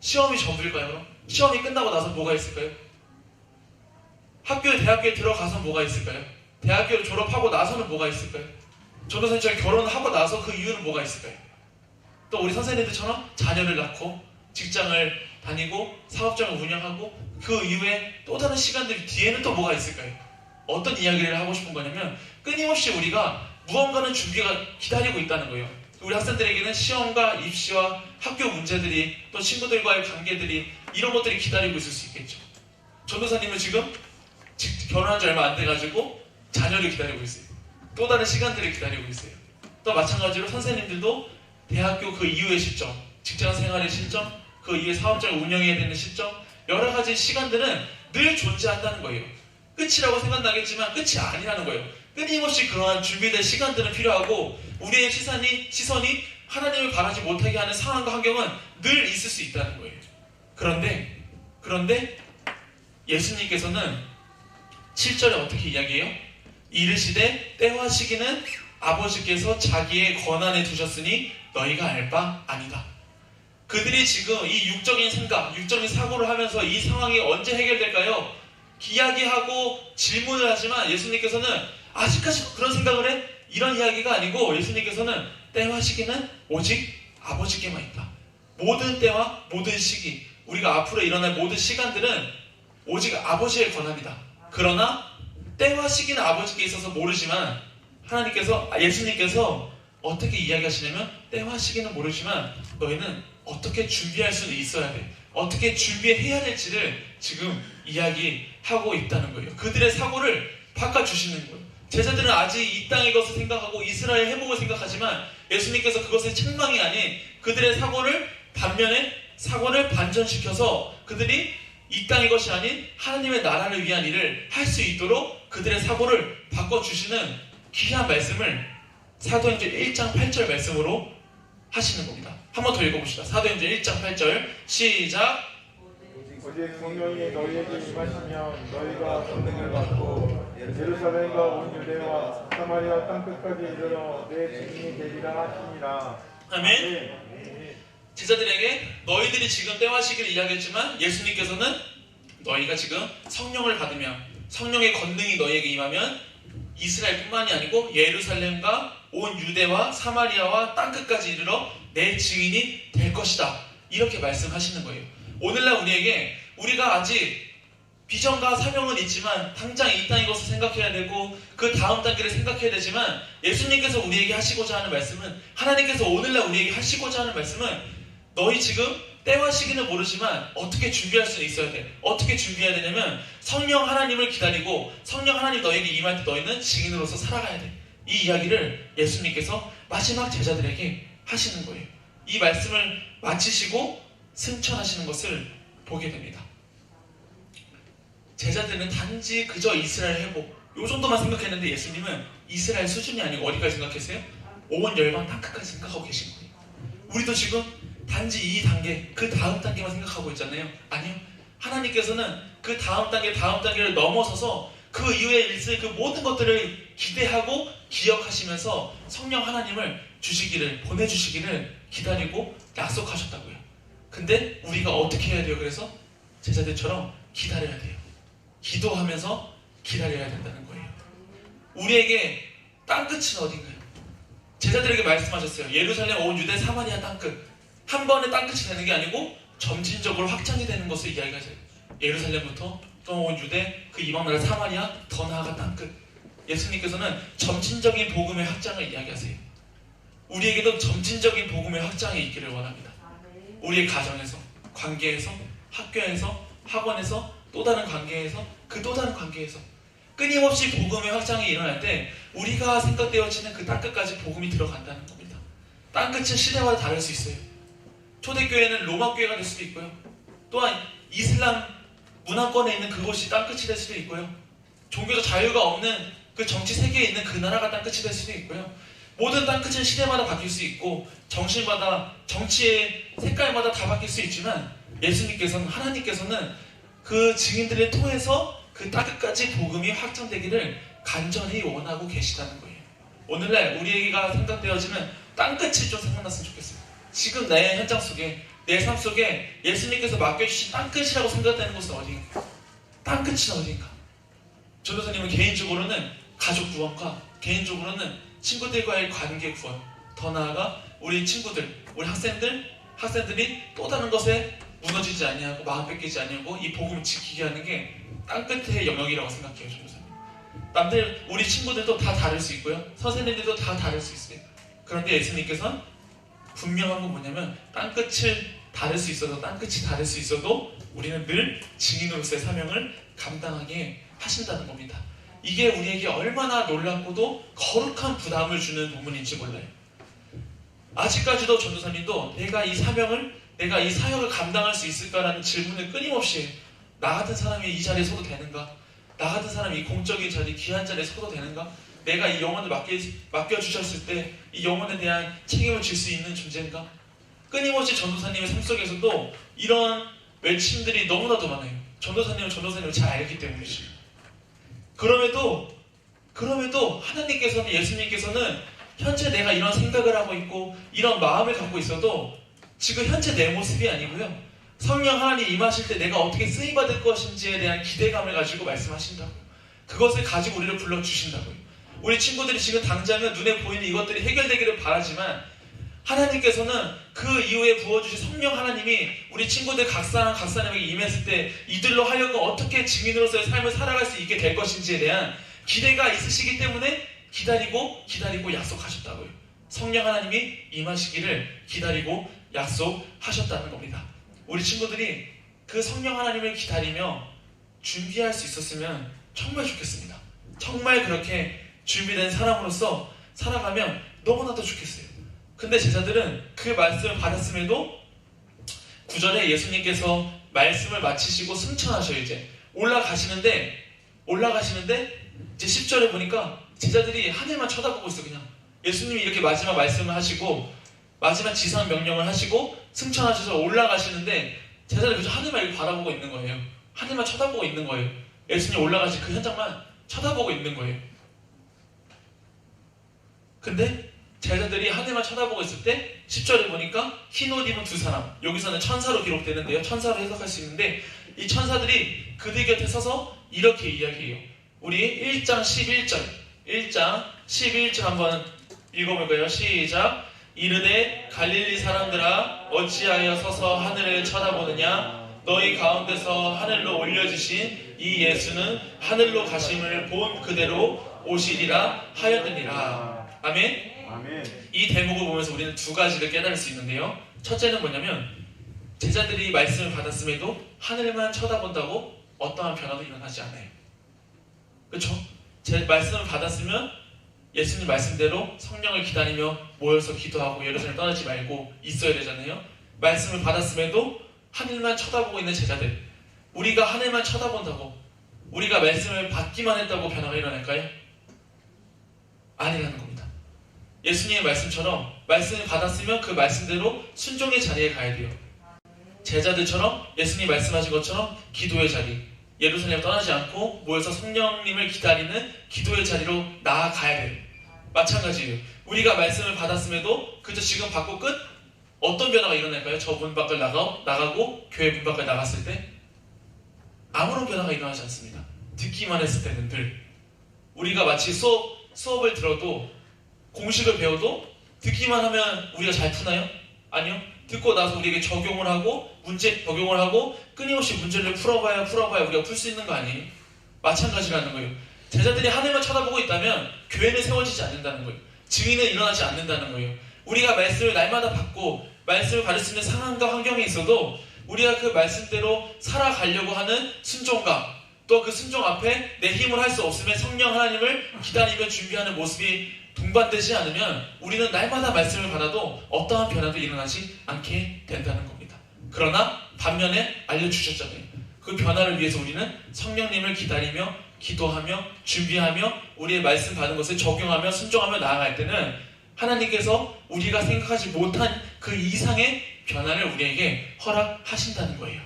시험이 전부일까요? 그럼? 시험이 끝나고 나서 뭐가 있을까요? 대학교에 들어가서 뭐가 있을까요? 대학교를 졸업하고 나서는 뭐가 있을까요? 전도사님처럼 결혼하고 나서 그 이유는 뭐가 있을까요? 또 우리 선생님들처럼 자녀를 낳고 직장을 다니고 사업장을 운영하고 그 이후에 또 다른 시간들 뒤에는 또 뭐가 있을까요? 어떤 이야기를 하고 싶은 거냐면, 끊임없이 우리가 무언가는 준비가 기다리고 있다는 거예요. 우리 학생들에게는 시험과 입시와 학교 문제들이, 또 친구들과의 관계들이, 이런 것들이 기다리고 있을 수 있겠죠. 전도사님은 지금 결혼한 지 얼마 안 돼가지고 자녀를 기다리고 있어요. 또 다른 시간들을 기다리고 있어요. 또 마찬가지로 선생님들도 대학교 그 이후의 시점, 직장 생활의 시점, 그 이후에 사업장을 운영해야 되는 시점, 여러 가지 시간들은 늘 존재한다는 거예요. 끝이라고 생각나겠지만 끝이 아니라는 거예요. 끊임없이 그러한 준비된 시간들은 필요하고, 우리의 시선이 하나님을 바라지 못하게 하는 상황과 환경은 늘 있을 수 있다는 거예요. 그런데 예수님께서는 7절에 어떻게 이야기해요? 이르시되 때와 시기는 아버지께서 자기의 권한에 두셨으니 너희가 알 바 아니다. 그들이 지금 이 육적인 생각, 육적인 사고를 하면서 이 상황이 언제 해결될까요? 이야기하고 질문을 하지만 예수님께서는 아직까지 그런 생각을 해? 이런 이야기가 아니고, 예수님께서는 때와 시기는 오직 아버지께만 있다. 모든 때와 모든 시기, 우리가 앞으로 일어날 모든 시간들은 오직 아버지의 권한이다. 그러나 때와 시기는 아버지께 있어서 모르지만 예수님께서 어떻게 이야기하시냐면, 때와 시기는 모르지만 너희는 어떻게 준비할 수는 있어야 돼. 어떻게 준비해야 될지를 지금 이야기하고 있다는 거예요. 그들의 사고를 바꿔주시는 거예요. 제자들은 아직 이 땅의 것을 생각하고 이스라엘 회복을 생각하지만, 예수님께서 그것을 책망이 아닌 그들의 반면에 사고를 반전시켜서 그들이 이 땅의 것이 아닌 하나님의 나라를 위한 일을 할 수 있도록 그들의 사고를 바꿔주시는 귀한 말씀을 사도행전 1장 8절 말씀으로 하시는 겁니다. 한 번 더 읽어봅시다. 사도행전 1장 8절 시작. 오직 성령이 너희에게 임하시면 너희가 권능을 받고 예루살렘과 온 유대와 사마리아 땅끝까지 이르러 내 증인이 되리라 하시니라. 아멘. 제자들에게 너희들이 지금 때와 시기를 이야기했지만, 예수님께서는 너희가 지금 성령을 받으면, 성령의 권능이 너희에게 임하면 이스라엘뿐만이 아니고 예루살렘과 온 유대와 사마리아와 땅끝까지 이르러 내 증인이 될 것이다. 이렇게 말씀하시는 거예요. 오늘날 우리가 아직 비전과 사명은 있지만 당장 이 땅의 것을 생각해야 되고 그 다음 단계를 생각해야 되지만, 예수님께서 우리에게 하시고자 하는 말씀은, 하나님께서 오늘날 우리에게 하시고자 하는 말씀은, 너희 지금 때와 시기는 모르지만 어떻게 준비할 수 있어야 돼. 어떻게 준비해야 되냐면, 성령 하나님을 기다리고 성령 하나님 너에게 임할 때 너희는 증인으로서 살아가야 돼. 이 이야기를 예수님께서 마지막 제자들에게 하시는 거예요. 이 말씀을 마치시고 승천하시는 것을 보게 됩니다. 제자들은 단지 그저 이스라엘 회복, 요 정도만 생각했는데, 예수님은 이스라엘 수준이 아니고 어디까지 생각했어요? 온 열방 땅끝까지 생각하고 계신 거예요. 우리도 지금 단지 이 단계, 그 다음 단계만 생각하고 있잖아요. 아니요. 하나님께서는 그 다음 단계를 넘어서서 그 이후에 일을 그 모든 것들을 기대하고 기억하시면서 성령 하나님을 보내주시기를 기다리고 약속하셨다고요. 근데 우리가 어떻게 해야 돼요? 그래서 제자들처럼 기다려야 돼요. 기도하면서 기다려야 된다는 거예요. 우리에게 땅끝은 어딘가요? 제자들에게 말씀하셨어요. 예루살렘, 온 유대, 사마리아 땅끝. 한 번에 땅끝이 되는 게 아니고 점진적으로 확장이 되는 것을 이야기하세요. 예루살렘부터 또 온 유대, 그 이방나라 사마리아, 더 나아가 땅끝. 예수님께서는 점진적인 복음의 확장을 이야기하세요. 우리에게도 점진적인 복음의 확장이 있기를 원합니다. 우리의 가정에서, 관계에서, 학교에서, 학원에서, 또 다른 관계에서, 그 또 다른 관계에서 끊임없이 복음의 확장이 일어날 때 우리가 생각되어지는 그 땅끝까지 복음이 들어간다는 겁니다. 땅끝은 시대마다 다를 수 있어요. 초대교회는 로마교회가 될 수도 있고요. 또한 이슬람 문화권에 있는 그곳이 땅끝이 될 수도 있고요. 종교적 자유가 없는 그 정치 세계에 있는 그 나라가 땅끝이 될 수도 있고요. 모든 땅끝은 시대마다 바뀔 수 있고 정치마다, 정치의 색깔마다 다 바뀔 수 있지만 예수님께서는, 하나님께서는 그 증인들을 통해서 그 땅끝까지 복음이 확장되기를 간절히 원하고 계시다는 거예요. 오늘날 우리에게가 생각되어지는 땅끝이 좀 생각났으면 좋겠어요. 지금 내 현장 속에, 내 삶 속에 예수님께서 맡겨주신 땅끝이라고 생각되는 곳은 어디인가? 땅끝은 어디인가? 전도사님은 개인적으로는 가족 구원과 개인적으로는 친구들과의 관계 구원, 더 나아가 우리 친구들, 우리 학생들이 또 다른 것에 무너지지 아니하고 마음 뺏기지 아니하고 이 복음을 지키게 하는 게 땅끝의 영역이라고 생각해요. 전도사님. 남들, 우리 친구들도 다 다를 수 있고요. 선생님들도 다 다를 수 있어요. 그런데 예수님께서는 분명한 건 뭐냐면 땅끝이 다를 수 있어도 우리는 늘 증인으로서의 사명을 감당하게 하신다는 겁니다. 이게 우리에게 얼마나 놀랍고도 거룩한 부담을 주는 부분인지 몰라요. 아직까지도 전도사님도 내가 이 사역을 감당할 수 있을까라는 질문을 끊임없이 해요. 나 같은 사람이 이 자리에 서도 되는가? 나 같은 사람이 이 공적인 자리, 귀한 자리에 서도 되는가? 내가 이 영혼을 맡겨주셨을 때 이 영혼에 대한 책임을 질 수 있는 존재인가? 끊임없이 전도사님의 삶 속에서도 이런 외침들이 너무나도 많아요. 전도사님은 전도사님을 잘 알기 때문이죠. 그럼에도 하나님께서는, 예수님께서는 현재 내가 이런 생각을 하고 있고 이런 마음을 갖고 있어도 지금 현재 내 모습이 아니고요. 성령 하나님 임하실 때 내가 어떻게 쓰임받을 것인지에 대한 기대감을 가지고 말씀하신다고요. 그것을 가지고 우리를 불러주신다고요. 우리 친구들이 지금 당장은 눈에 보이는 이것들이 해결되기를 바라지만 하나님께서는 그 이후에 부어주신 성령 하나님이 우리 친구들 각 사람에게 임했을 때 이들로 하여금 어떻게 증인으로서의 삶을 살아갈 수 있게 될 것인지에 대한 기대가 있으시기 때문에 기다리고 약속하셨다고요. 성령 하나님이 임하시기를 기다리고 약속하셨다는 겁니다. 우리 친구들이 그 성령 하나님을 기다리며 준비할 수 있었으면 정말 좋겠습니다. 정말 그렇게 준비된 사람으로서 살아가면 너무나도 좋겠어요. 근데 제자들은 그 말씀을 받았음에도 9절에 예수님께서 말씀을 마치시고 승천하셔요. 이제 올라가시는데 이제 10절에 보니까 제자들이 하늘만 쳐다보고 있어. 그냥 예수님이 이렇게 마지막 말씀을 하시고 마지막 지상 명령을 하시고 승천하셔서 올라가시는데 제자들이 그저 하늘만 이렇게 바라보고 있는 거예요. 하늘만 쳐다보고 있는 거예요. 예수님 올라가신 그 현장만 쳐다보고 있는 거예요. 근데 제자들이 하늘만 쳐다보고 있을 때 10절에 보니까 흰 옷 입은 두 사람, 여기서는 천사로 기록되는데요. 천사로 해석할 수 있는데 이 천사들이 그들 곁에 서서 이렇게 이야기해요. 우리 1장 11절 한번 읽어볼까요? 시작. 이르되 갈릴리 사람들아 어찌하여 서서 하늘을 쳐다보느냐? 너희 가운데서 하늘로 올려지신 이 예수는 하늘로 가심을 본 그대로 오시리라 하였느니라. 아멘. 이 대목을 보면서 우리는 두 가지를 깨달을 수 있는데요. 첫째는 뭐냐면 제자들이 말씀을 받았음에도 하늘만 쳐다본다고 어떠한 변화도 일어나지 않아요. 그렇죠? 제 말씀을 받았으면 예수님 말씀대로 성령을 기다리며 모여서 기도하고 예루살렘 떠나지 말고 있어야 되잖아요. 말씀을 받았음에도 하늘만 쳐다보고 있는 제자들, 우리가 하늘만 쳐다본다고 우리가 말씀을 받기만 했다고 변화가 일어날까요? 아니라는 겁니다. 예수님의 말씀처럼 말씀을 받았으면 그 말씀대로 순종의 자리에 가야 돼요. 제자들처럼 예수님 말씀하신 것처럼 기도의 자리, 예루살렘 떠나지 않고 모여서 성령님을 기다리는 기도의 자리로 나아가야 돼요. 마찬가지예요. 우리가 말씀을 받았음에도 그저 지금 받고 끝? 어떤 변화가 일어날까요? 저 문 밖을 나가고 교회 문 밖을 나갔을 때 아무런 변화가 일어나지 않습니다. 듣기만 했을 때는 늘 우리가 마치 수업을 들어도 공식을 배워도 듣기만 하면 우리가 잘 푸나요? 아니요. 듣고 나서 우리에게 적용을 하고 문제 적용을 하고 끊임없이 문제를 풀어봐야 우리가 풀 수 있는 거 아니에요? 마찬가지라는 거예요. 제자들이 하늘만 쳐다보고 있다면 교회는 세워지지 않는다는 거예요. 증인은 일어나지 않는다는 거예요. 우리가 말씀을 날마다 받고 말씀을 받을 수 있는 상황과 환경에 있어도 우리가 그 말씀대로 살아가려고 하는 순종감, 또 그 순종 앞에 내 힘을 할 수 없음에 성령 하나님을 기다리며 준비하는 모습이 동반되지 않으면 우리는 날마다 말씀을 받아도 어떠한 변화도 일어나지 않게 된다는 겁니다. 그러나 반면에 알려주셨잖아요. 그 변화를 위해서 우리는 성령님을 기다리며 기도하며 준비하며 우리의 말씀 받은 것을 적용하며 순종하며 나아갈 때는 하나님께서 우리가 생각하지 못한 그 이상의 변화를 우리에게 허락하신다는 거예요.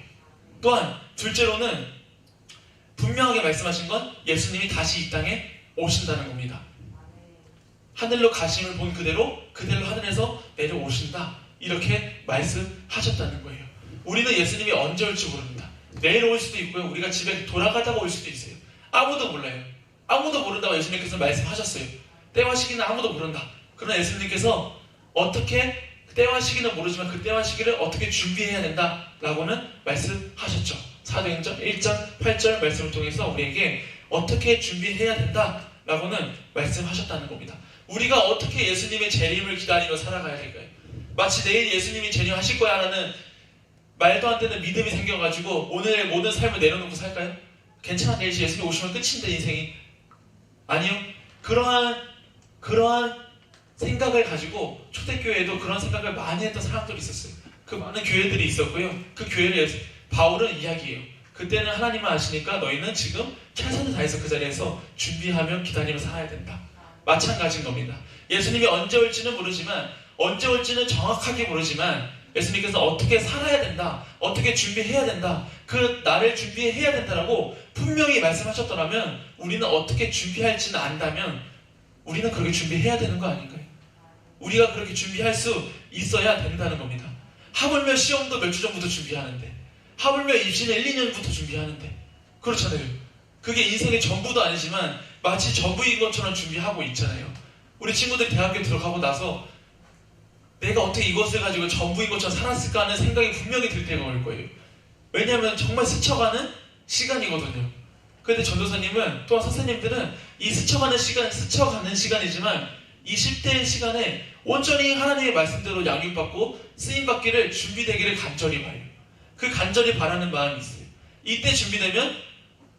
또한 둘째로는 분명하게 말씀하신 건 예수님이 다시 이 땅에 오신다는 겁니다. 하늘로 가심을 본 그대로 하늘에서 내려오신다. 이렇게 말씀하셨다는 거예요. 우리는 예수님이 언제 올지 모릅니다. 내일 올 수도 있고요. 우리가 집에 돌아가다가 올 수도 있어요. 아무도 몰라요. 아무도 모른다고 예수님께서 말씀하셨어요. 때와 시기는 아무도 모른다. 그러나 예수님께서 어떻게 때와 시기는 모르지만 그 때와 시기를 어떻게 준비해야 된다라고는 말씀하셨죠. 사도행전 1장 8절 말씀을 통해서 우리에게 어떻게 준비해야 된다라고는 말씀하셨다는 겁니다. 우리가 어떻게 예수님의 재림을 기다리며 살아가야 될까요? 마치 내일 예수님이 재림하실 거야 라는 말도 안 되는 믿음이 생겨가지고 오늘의 모든 삶을 내려놓고 살까요? 괜찮아, 내일 예수님 오시면 끝인데 인생이. 아니요. 그러한 생각을 가지고 초대교회에도 그런 생각을 많이 했던 사람들이 있었어요. 그 많은 교회들이 있었고요. 그 교회를 바울은 이야기해요. 그때는 하나님만 아시니까 너희는 지금 최선을 다해서 그 자리에서 준비하며 기다리며 살아야 된다. 마찬가지인 겁니다. 예수님이 언제 올지는 모르지만, 언제 올지는 정확하게 모르지만 예수님께서 어떻게 살아야 된다, 어떻게 준비해야 된다, 그 나를 준비해야 된다라고 분명히 말씀하셨더라면 우리는 어떻게 준비할지는 안다면 우리는 그렇게 준비해야 되는 거 아닌가요? 우리가 그렇게 준비할 수 있어야 된다는 겁니다. 하물며 시험도 몇 주 전부터 준비하는데, 하물며 입시는 1, 2년부터 준비하는데, 그렇잖아요. 그게 인생의 전부도 아니지만 마치 전부인 것처럼 준비하고 있잖아요. 우리 친구들이 대학교 들어가고 나서 내가 어떻게 이것을 가지고 전부인 것처럼 살았을까 하는 생각이 분명히 들 때가 올 거예요. 왜냐하면 정말 스쳐가는 시간이거든요. 그런데 전도사님은, 또한 선생님들은 이 스쳐가는 시간이지만 이 10대의 시간에 온전히 하나님의 말씀대로 양육받고 쓰임받기를 준비되기를 간절히 바라요. 그 간절히 바라는 마음이 있어요. 이때 준비되면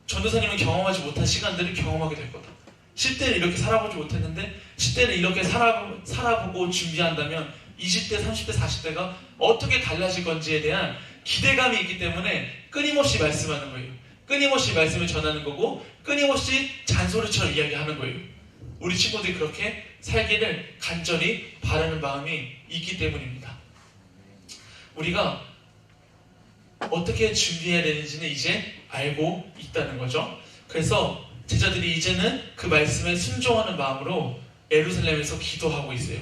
전도사님은 경험하지 못한 시간들을 경험하게 될 거다. 10대를 이렇게 살아보지 못했는데 10대를 이렇게 살아보고 준비한다면 20대, 30대, 40대가 어떻게 달라질 건지에 대한 기대감이 있기 때문에 끊임없이 말씀하는 거예요. 끊임없이 말씀을 전하는 거고 끊임없이 잔소리처럼 이야기하는 거예요. 우리 친구들이 그렇게 살기를 간절히 바라는 마음이 있기 때문입니다. 우리가 어떻게 준비해야 되는지는 이제 알고 있다는 거죠. 그래서 제자들이 이제는 그 말씀에 순종하는 마음으로 예루살렘에서 기도하고 있어요.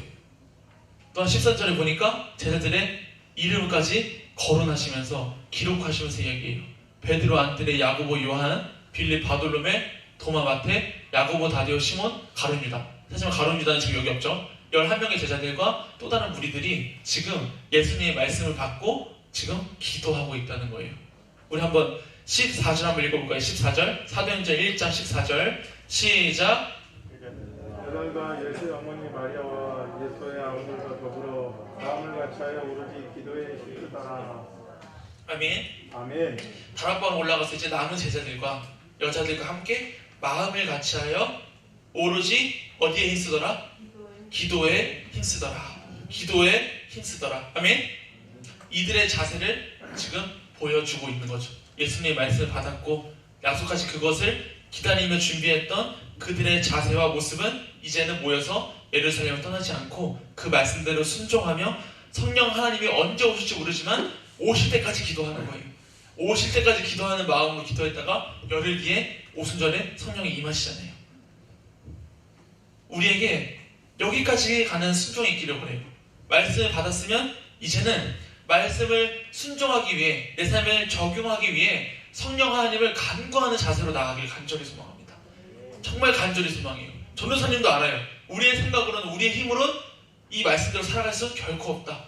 또한 13절에 보니까 제자들의 이름까지 거론하시면서 기록하시면서 이야기해요. 베드로, 안드레, 야고보, 요한, 빌립, 바돌로메, 도마, 마태, 야고보, 다디오, 시몬, 가룟 유다. 하지만 가룟 유다는 지금 여기 없죠. 11명의 제자들과 또 다른 무리들이 지금 예수님의 말씀을 받고 지금 기도하고 있다는 거예요. 우리 한번 14절 한번 읽어볼까요? 14절, 사도행전 1장 14절 시작. 여덟과 예수의 어머니 마리아와 예수의 아버지와 더불어 마음을 같이하여 오로지 기도에 힘쓰다라. 아멘. 아멘. 다락방 올라가서 이제 남은 제자들과 여자들과 함께 마음을 같이하여 오로지 어디에 힘쓰더라? 기도에 힘쓰더라. 기도에 힘쓰더라. 아멘. 이들의 자세를 지금 보여주고 있는 거죠. 예수님의 말씀을 받았고 약속하신 그것을 기다리며 준비했던 그들의 자세와 모습은 이제는 모여서 예루살렘을 떠나지 않고 그 말씀대로 순종하며 성령 하나님이 언제 오실지 모르지만 오실 때까지 기도하는 거예요. 오실 때까지 기도하는 마음으로 기도했다가 열흘 뒤에 오순절에 성령이 임하시잖아요. 우리에게 여기까지 가는 순종이 있기를 원해요. 말씀을 받았으면 이제는 말씀을 순종하기 위해, 내 삶에 적용하기 위해 성령 하나님을 간구하는 자세로 나가길 간절히 소망합니다. 정말 간절히 소망해요. 전도사님도 알아요. 우리의 생각으로는, 우리의 힘으로는 이 말씀대로 살아갈 수 결코 없다.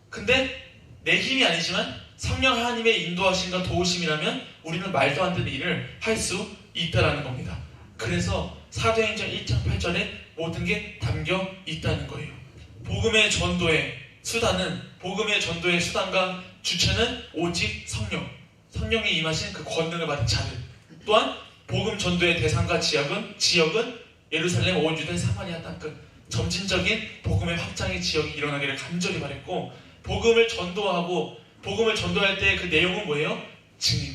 근데 내 힘이 아니지만 성령 하나님의 인도하심과 도우심이라면 우리는 말도 안 되는 일을 할 수 있다는 겁니다. 그래서 사도행전 1장 8절에 모든 게 담겨 있다는 거예요. 복음의 전도의 수단과 주체는 오직 성령이 임하신 그 권능을 받은 자들. 또한 복음 전도의 대상과 지역은 예루살렘, 온 유대, 사마리아 땅끝, 점진적인 복음의 확장의 지역이 일어나기를 간절히 바랬고, 복음을 전도할 때 그 내용은 뭐예요? 증인,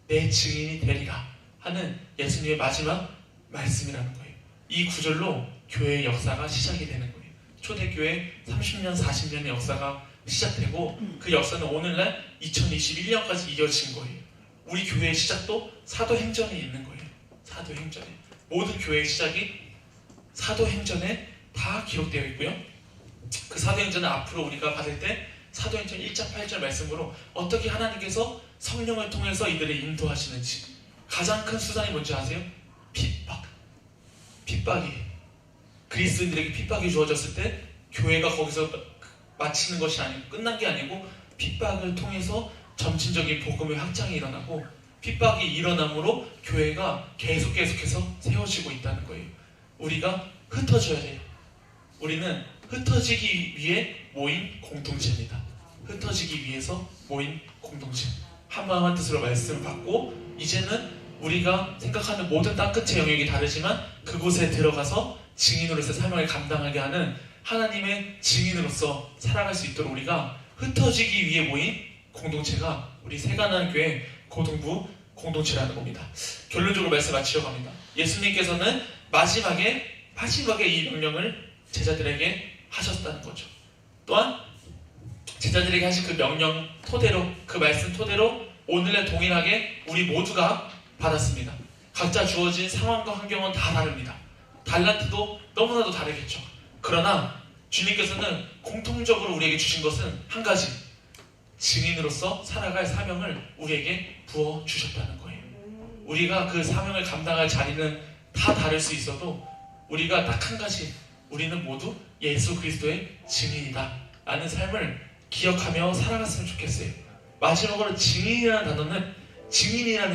내 증인이 되리라 하는 예수님의 마지막 말씀이라는 거예요. 이 구절로 교회의 역사가 시작이 되는 거예요. 초대교회 30년, 40년의 역사가 시작되고, 그 역사는 오늘날 2021년까지 이어진 거예요. 우리 교회의 시작도 사도행전에 있는 거예요. 사도행전에. 모든 교회의 시작이 사도행전에 다 기록되어 있고요. 그 사도행전은 앞으로 우리가 받을 때 사도행전 1장 8절 말씀으로 어떻게 하나님께서 성령을 통해서 이들을 인도하시는지. 가장 큰 수단이 뭔지 아세요? 핍박이에요. 그리스도인들에게 핍박이 주어졌을 때 교회가 거기서 마치는 것이 아니고, 끝난 게 아니고, 핍박을 통해서 점진적인 복음의 확장이 일어나고, 핍박이 일어남으로 교회가 계속해서 세워지고 있다는 거예요. 우리가 흩어져야 돼요. 우리는 흩어지기 위해 모인 공동체입니다. 흩어지기 위해서 모인 공동체. 한마음 한뜻으로 말씀을 받고, 이제는 우리가 생각하는 모든 땅끝의 영역이 다르지만 그곳에 들어가서 증인으로서 사명을 감당하게 하는 하나님의 증인으로서 살아갈 수 있도록 우리가 흩어지기 위해 모인 공동체가 우리 새가나안 교회 고등부 공동체라는 겁니다. 결론적으로 말씀 마치려고 합니다. 예수님께서는 마지막에 이 명령을 제자들에게 하셨다는 거죠. 또한 제자들에게 하신 그 명령 토대로, 그 말씀 토대로 오늘날 동일하게 우리 모두가 받았습니다. 각자 주어진 상황과 환경은 다 다릅니다. 달란트도 너무나도 다르겠죠. 그러나 주님께서는 공통적으로 우리에게 주신 것은 한 가지, 증인으로서 살아갈 사명을 우리에게 부어주셨다는 거예요. 우리가 그 사명을 감당할 자리는 다 다를 수 있어도 우리가 딱 한 가지, 우리는 모두 예수 그리스도의 증인이다 라는 삶을 기억하며 살아갔으면 좋겠어요. 마지막으로 증인이라는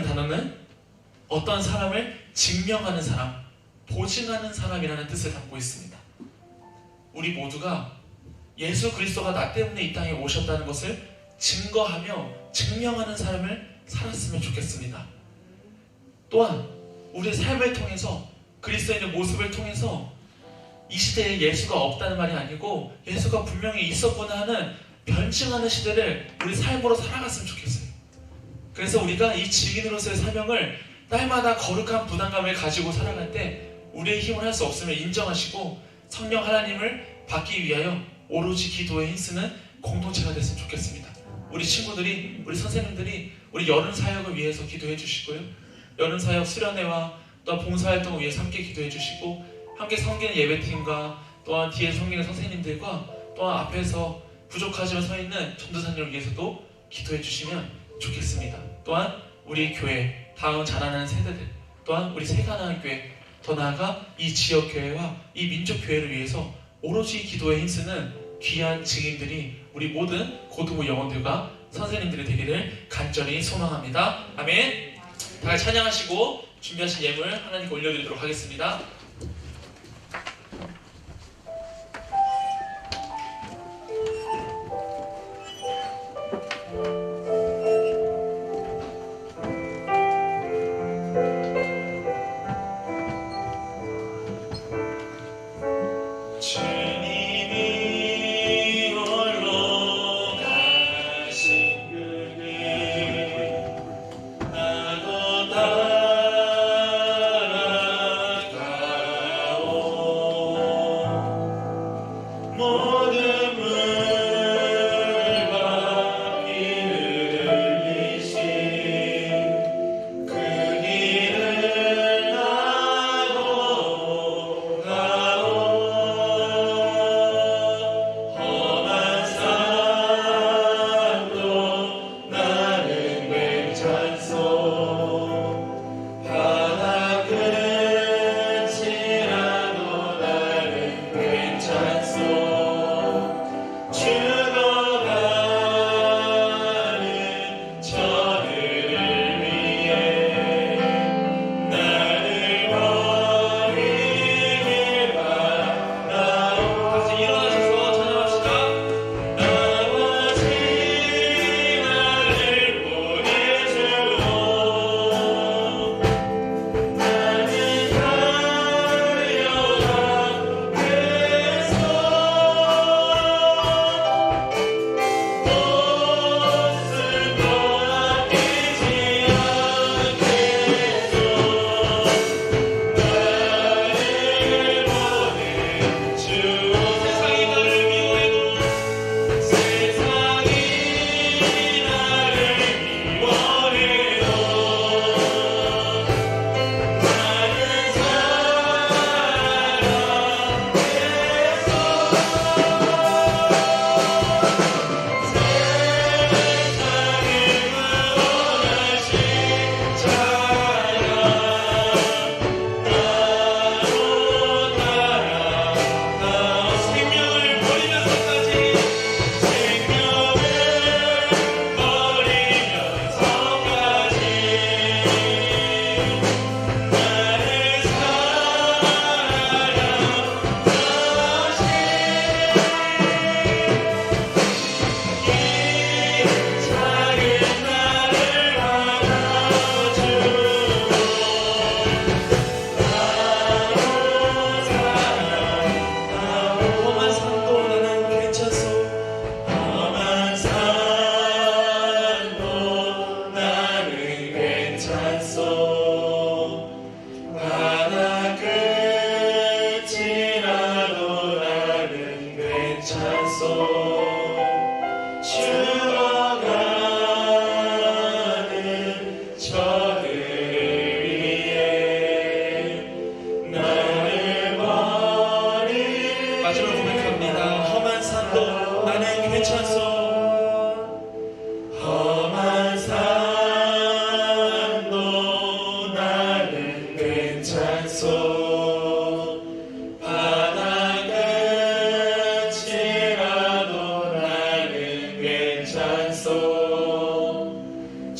단어는 어떤 사람을 증명하는 사람, 보증하는 사람이라는 뜻을 담고 있습니다. 우리 모두가 예수 그리스도가 나 때문에 이 땅에 오셨다는 것을 증거하며 증명하는 삶을 살았으면 좋겠습니다. 또한 우리의 삶을 통해서, 그리스도인의 모습을 통해서 이 시대에 예수가 없다는 말이 아니고 예수가 분명히 있었구나 하는 변증하는 시대를 우리 삶으로 살아갔으면 좋겠어요. 그래서 우리가 이 증인으로서의 사명을 날마다 거룩한 부담감을 가지고 살아갈 때 우리의 힘을 할 수 없음을 인정하시고 성령 하나님을 받기 위하여 오로지 기도에 힘쓰는 공동체가 됐으면 좋겠습니다. 우리 친구들이, 우리 선생님들이 우리 여름 사역을 위해서 기도해 주시고요. 여름 사역 수련회와 또한 봉사활동을 위해서 함께 기도해 주시고, 함께 섬기는 예배팀과 또한 뒤에 섬기는 선생님들과 또한 앞에서 부족하지만 서 있는 전도사님을 위해서도 기도해 주시면 좋겠습니다. 또한 우리 교회, 다음 자라나는 세대들, 또한 우리 새가나안 교회, 더 나아가 이 지역 교회와 이 민족 교회를 위해서 오로지 기도에 힘쓰는 귀한 증인들이 우리 모든 고등부 영혼들과 선생님들이 되기를 간절히 소망합니다. 아멘. 다 같이 찬양하시고 준비하신 예물 하나님께 올려드리도록 하겠습니다. 나도 따라가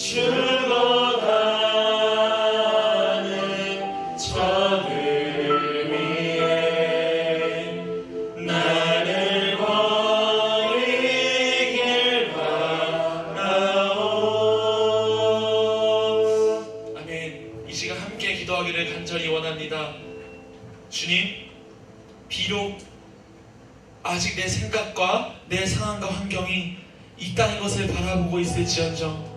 죽어가는 저들 위해 나를 버리길 바라오. 아멘. 이 시간 함께 기도하기를 간절히 원합니다. 주님, 비록 아직 내 생각과 내 상황과 환경이 이 땅의 것을 바라보고 있을지언정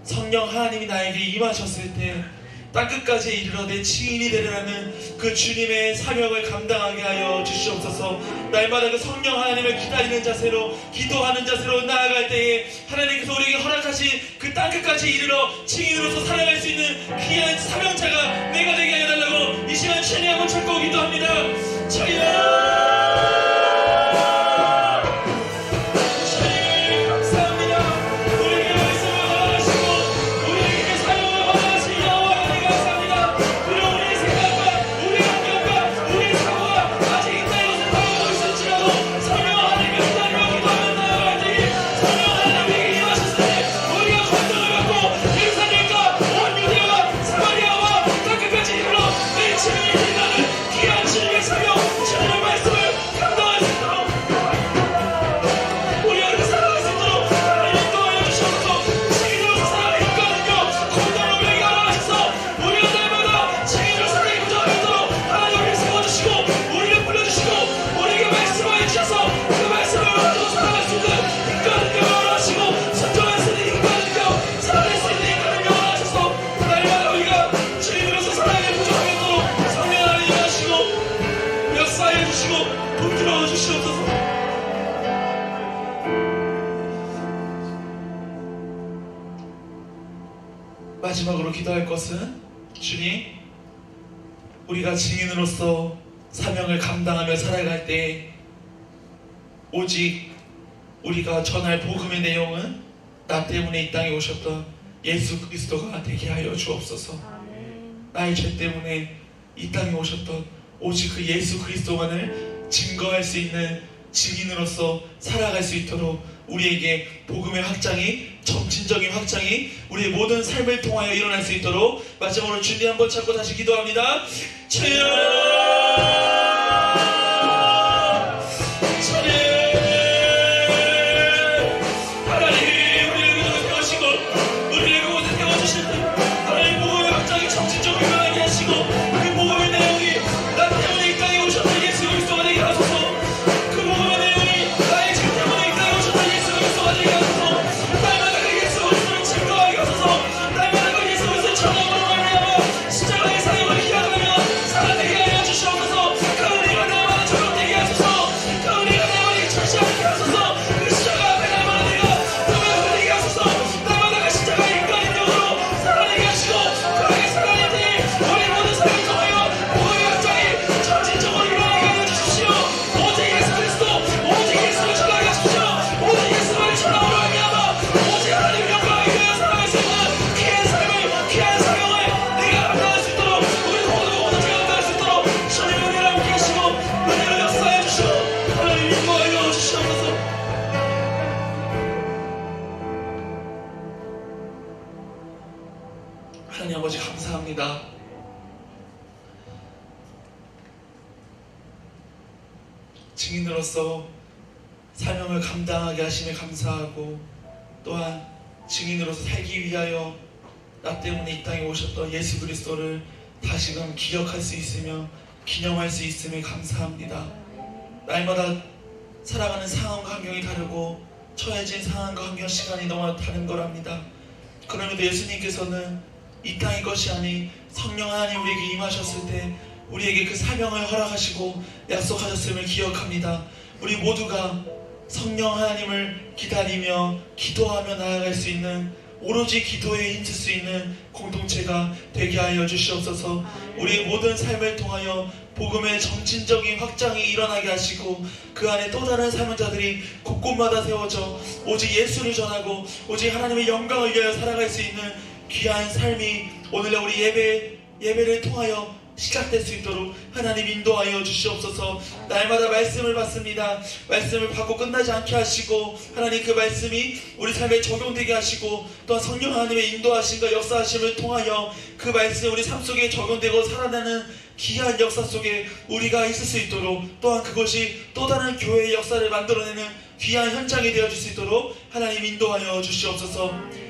성령 하나님이 나에게 임하셨을 때 땅끝까지 이르러 내 증인이 되리라는 그 주님의 사명을 감당하게 하여 주시옵소서. 날마다 그 성령 하나님을 기다리는 자세로, 기도하는 자세로 나아갈 때에 하나님께서 우리에게 허락하신 그 땅끝까지 이르러 증인으로서 살아갈 수 있는 귀한 사명자가 내가 되게 하여 달라고 이 시간 주님 한번 찾고 기도합니다. 주여, 마지막으로 기도할 것은 주님, 우리가 증인으로서 사명을 감당하며 살아갈 때 오직 우리가 전할 복음의 내용은 나 때문에 이 땅에 오셨던 예수 그리스도가 되게 하여 주옵소서. 나의 죄 때문에 이 땅에 오셨던 오직 그 예수 그리스도만을 증거할 수 있는 증인으로서 살아갈 수 있도록 우리에게 복음의 확장이, 점진적인 확장이 우리의 모든 삶을 통하여 일어날 수 있도록 마지막으로 주님 한번 찾고 다시 기도합니다. 주여, 하나님 아버지 감사합니다. 증인으로서 사명을 감당하게 하심에 감사하고 또한 증인으로서 살기 위하여 나 때문에 이 땅에 오셨던 예수 그리스도를 다시금 기억할 수 있으며 기념할 수 있음에 감사합니다. 날마다 살아가는 상황과 환경이 다르고 처해진 상황과 환경, 시간이 너무 다른 거랍니다. 그럼에도 예수님께서는 이 땅의 것이 아닌 성령 하나님 우리에게 임하셨을 때 우리에게 그 사명을 허락하시고 약속하셨음을 기억합니다. 우리 모두가 성령 하나님을 기다리며 기도하며 나아갈 수 있는, 오로지 기도에 힘쓸 수 있는 공동체가 되게 하여 주시옵소서. 우리의 모든 삶을 통하여 복음의 점진적인 확장이 일어나게 하시고 그 안에 또 다른 사명자들이 곳곳마다 세워져 오직 예수를 전하고 오직 하나님의 영광을 위하여 살아갈 수 있는 귀한 삶이 오늘날 우리 예배를 통하여 시작될 수 있도록 하나님 인도하여 주시옵소서. 날마다 말씀을 받습니다. 말씀을 받고 끝나지 않게 하시고 하나님 그 말씀이 우리 삶에 적용되게 하시고 또한 성령 하나님의 인도하심과 역사하심을 통하여 그 말씀이 우리 삶 속에 적용되고 살아나는 귀한 역사 속에 우리가 있을 수 있도록 또한 그것이 또 다른 교회의 역사를 만들어내는 귀한 현장이 되어줄 수 있도록 하나님 인도하여 주시옵소서.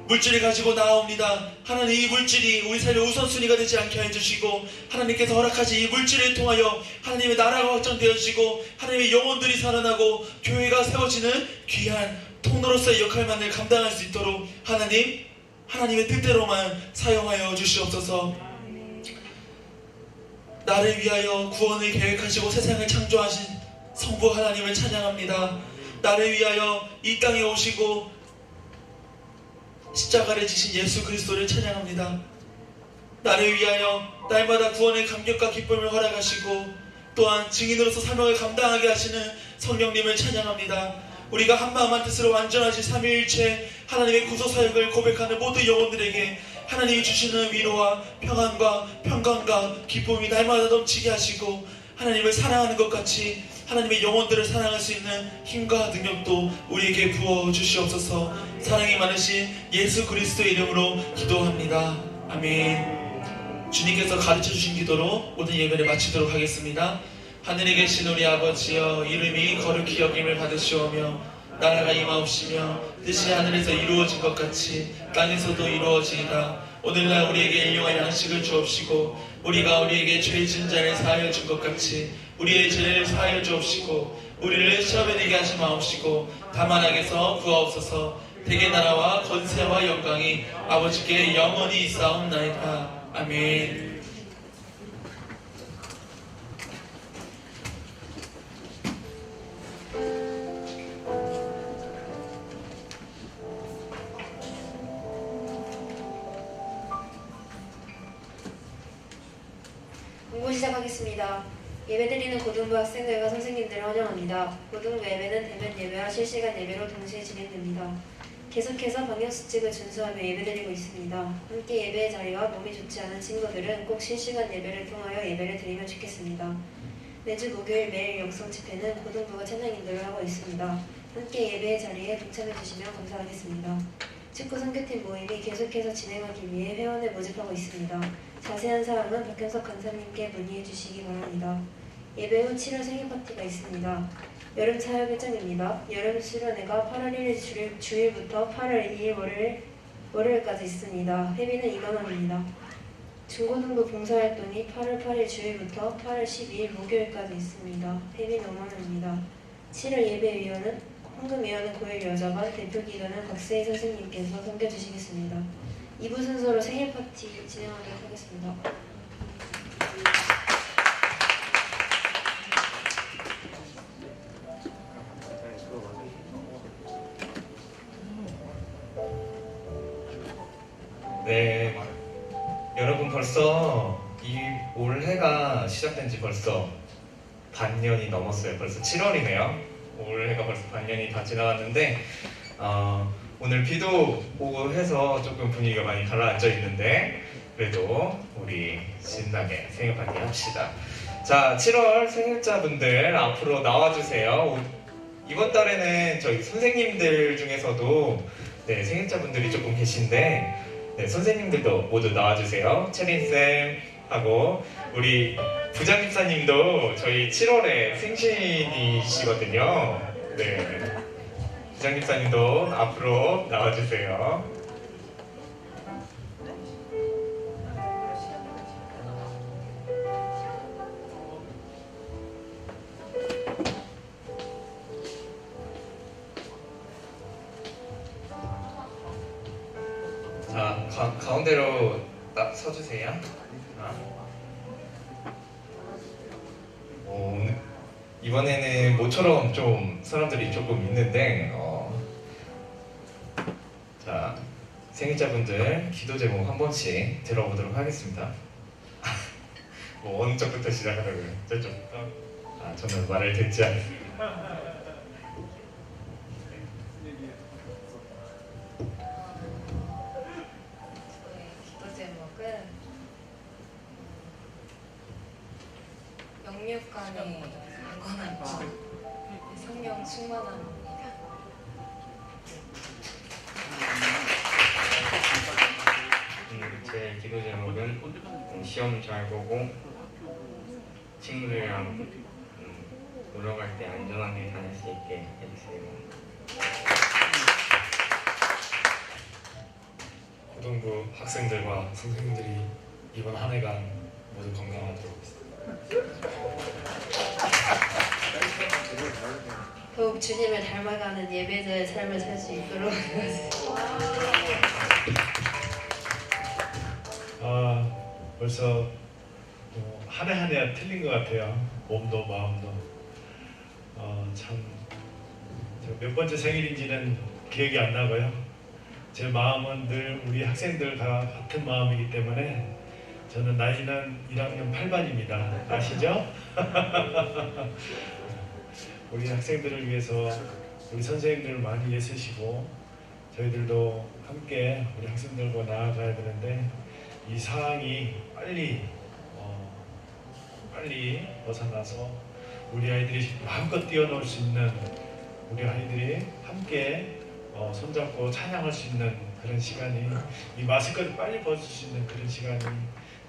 물질을 가지고 나옵니다. 하나님 이 물질이 우리 삶의 우선순위가 되지 않게 해주시고 하나님께서 허락하신 이 물질을 통하여 하나님의 나라가 확장되어지고 하나님의 영혼들이 살아나고 교회가 세워지는 귀한 통로로서의 역할만을 감당할 수 있도록 하나님의 뜻대로만 사용하여 주시옵소서. 나를 위하여 구원을 계획하시고 세상을 창조하신 성부 하나님을 찬양합니다. 나를 위하여 이 땅에 오시고 십자가를 지신 예수 그리스도를 찬양합니다. 나를 위하여 날마다 구원의 감격과 기쁨을 허락하시고 또한 증인으로서 사명을 감당하게 하시는 성령님을 찬양합니다. 우리가 한마음 한뜻으로 완전하신 삼위일체 하나님의 구속사역을 고백하는 모든 영혼들에게 하나님이 주시는 위로와 평안과 평강과 기쁨이 날마다 넘치게 하시고 하나님을 사랑하는 것 같이 하나님의 영혼들을 사랑할 수 있는 힘과 능력도 우리에게 부어주시옵소서. 사랑이 많으신 예수 그리스도의 이름으로 기도합니다. 아멘. 주님께서 가르쳐주신 기도로 오늘 예배를 마치도록 하겠습니다. 하늘에 계신 우리 아버지여, 이름이 거룩히 여김을 받으시오며 나라가 임하옵시며 뜻이 하늘에서 이루어진 것 같이 땅에서도 이루어지이다. 오늘날 우리에게 일용할 양식을 주옵시고 우리가 우리에게 죄 지은 자를 사하여 준 것 같이 우리의 죄를 사하여 주옵시고 우리를 시험에 들게 하지 마옵시고 다만 악에서 구하옵소서. 대개 나라와 권세와 영광이 아버지께 영원히 있사옵나이다. 아멘. 공부 시작하겠습니다. 예배드리는 고등부 학생들과 선생님들을 환영합니다. 고등부 예배는 대면 예배와 실시간 예배로 동시에 진행됩니다. 계속해서 방역수칙을 준수하며 예배드리고 있습니다. 함께 예배의 자리와 몸이 좋지 않은 친구들은 꼭 실시간 예배를 통하여 예배를 드리면 좋겠습니다. 매주 목요일 매일 영성 집회는 고등부가 찬양 인도를 하고 있습니다. 함께 예배의 자리에 동참해 주시면 감사하겠습니다. 축구 선교팀 모임이 계속해서 진행하기 위해 회원을 모집하고 있습니다. 자세한 사항은 박현석 간사님께 문의해 주시기 바랍니다. 예배 후 7월 생일 파티가 있습니다. 여름 사역 일정입니다. 여름 수련회가 8월 1일 주일부터 8월 2일 월요일까지 있습니다. 회비는 2만원입니다. 중고등부 봉사활동이 8월 8일 주일부터 8월 12일 목요일까지 있습니다. 회비는 5만원입니다. 7월 예배위원은 황금위원은 고일 여자반, 대표기관은 박세희 선생님께서 섬겨주시겠습니다. 2부 순서로 생일 파티 진행하도록 하겠습니다. 네, 여러분 벌써 이 올해가 시작된 지 벌써 반년이 넘었어요. 벌써 7월이네요. 올해가 벌써 반년이 다 지나갔는데 오늘 비도 오고 해서 조금 분위기가 많이 가라앉아 있는데 그래도 우리 신나게 생일 파티 합시다. 자, 7월 생일자분들 앞으로 나와주세요. 이번 달에는 저희 선생님들 중에서도 네, 생일자분들이 조금 계신데 네, 선생님들도 모두 나와주세요. 채린쌤하고 우리 부장집사님도 저희 7월에 생신이시거든요. 네, 부장집사님도 앞으로 나와주세요. 자, 가운데로 딱 서주세요. 이번에는 모처럼 좀 사람들이 조금 있는데 자, 생일자분들 기도 제목 한 번씩 들어보도록 하겠습니다. 뭐 어느 쪽부터 시작하라고요? 저쪽부터? 아, 저는 말을 듣지 않습니다. 기도 제목은 성육간에 강건한 성령 충만함입니다. 제 기도 제목은 시험 잘 보고 친구들이랑 놀러 갈 때 안전하게 다닐 수 있게 해주세요. 고등부 학생들과 선생님들이 이번 한 해간 모두 건강하도록 더욱 주님을 닮아가는 예배자의 삶을 살 수 있도록 벌써 한 해 한 해 틀린 것 같아요. 몸도 마음도. 참 몇 번째 생일인지는 기억이 안 나고요. 제 마음은 늘 우리 학생들과 같은 마음이기 때문에 저는 나이는 1학년 8반입니다. 아시죠? 우리 학생들을 위해서 우리 선생님들을 많이 애쓰시고 저희들도 함께 우리 학생들과 나아가야 되는데 이 상황이 빨리 벗어나서 우리 아이들이 마음껏 뛰어놀 수 있는 우리 아이들이 함께 손잡고 찬양할 수 있는 그런 시간이 이 마스크를 빨리 벗을 수 있는 그런 시간이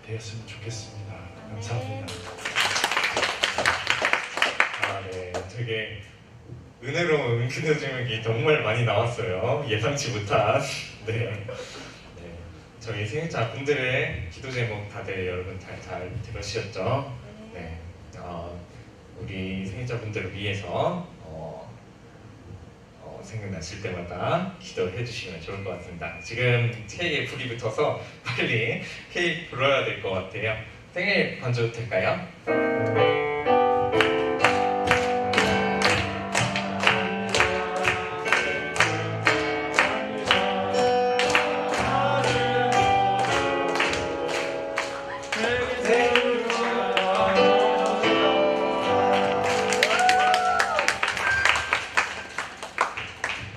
되었으면 좋겠습니다. 감사합니다. 네, 되게 은혜로운 기도 제목이 정말 많이 나왔어요. 예상치 못한. 네. 저희 생일자 분들의 기도 제목 다들 여러분 잘 들으셨죠? 네. 우리 생일자 분들을 위해서 생각나실 때마다 기도해 주시면 좋을 것 같습니다. 지금 케이크에 불이 붙어서 빨리 케이크 불어야 될 것 같아요. 생일 건져도 될까요?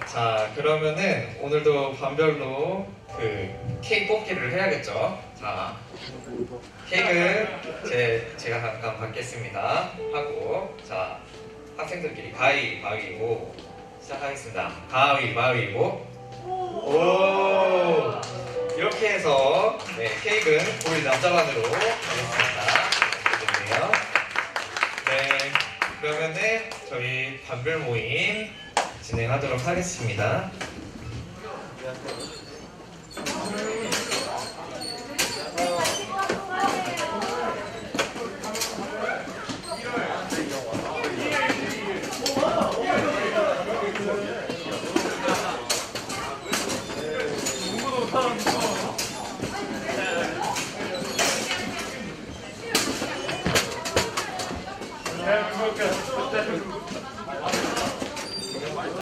자, 그러면은 오늘도 반별로 그 케이크 뽑기를 해야겠죠. 자, 케이크 제가 잠깐 받겠습니다. 하고, 자, 학생들끼리 가위바위보 시작하겠습니다. 가위바위보. 오, 이렇게 해서 네, 케이크는 우리 남자반으로 가겠습니다. 축하드리네요. 네, 그러면은 저희 반별 모임 진행하도록 하겠습니다. 잘 먹을게요.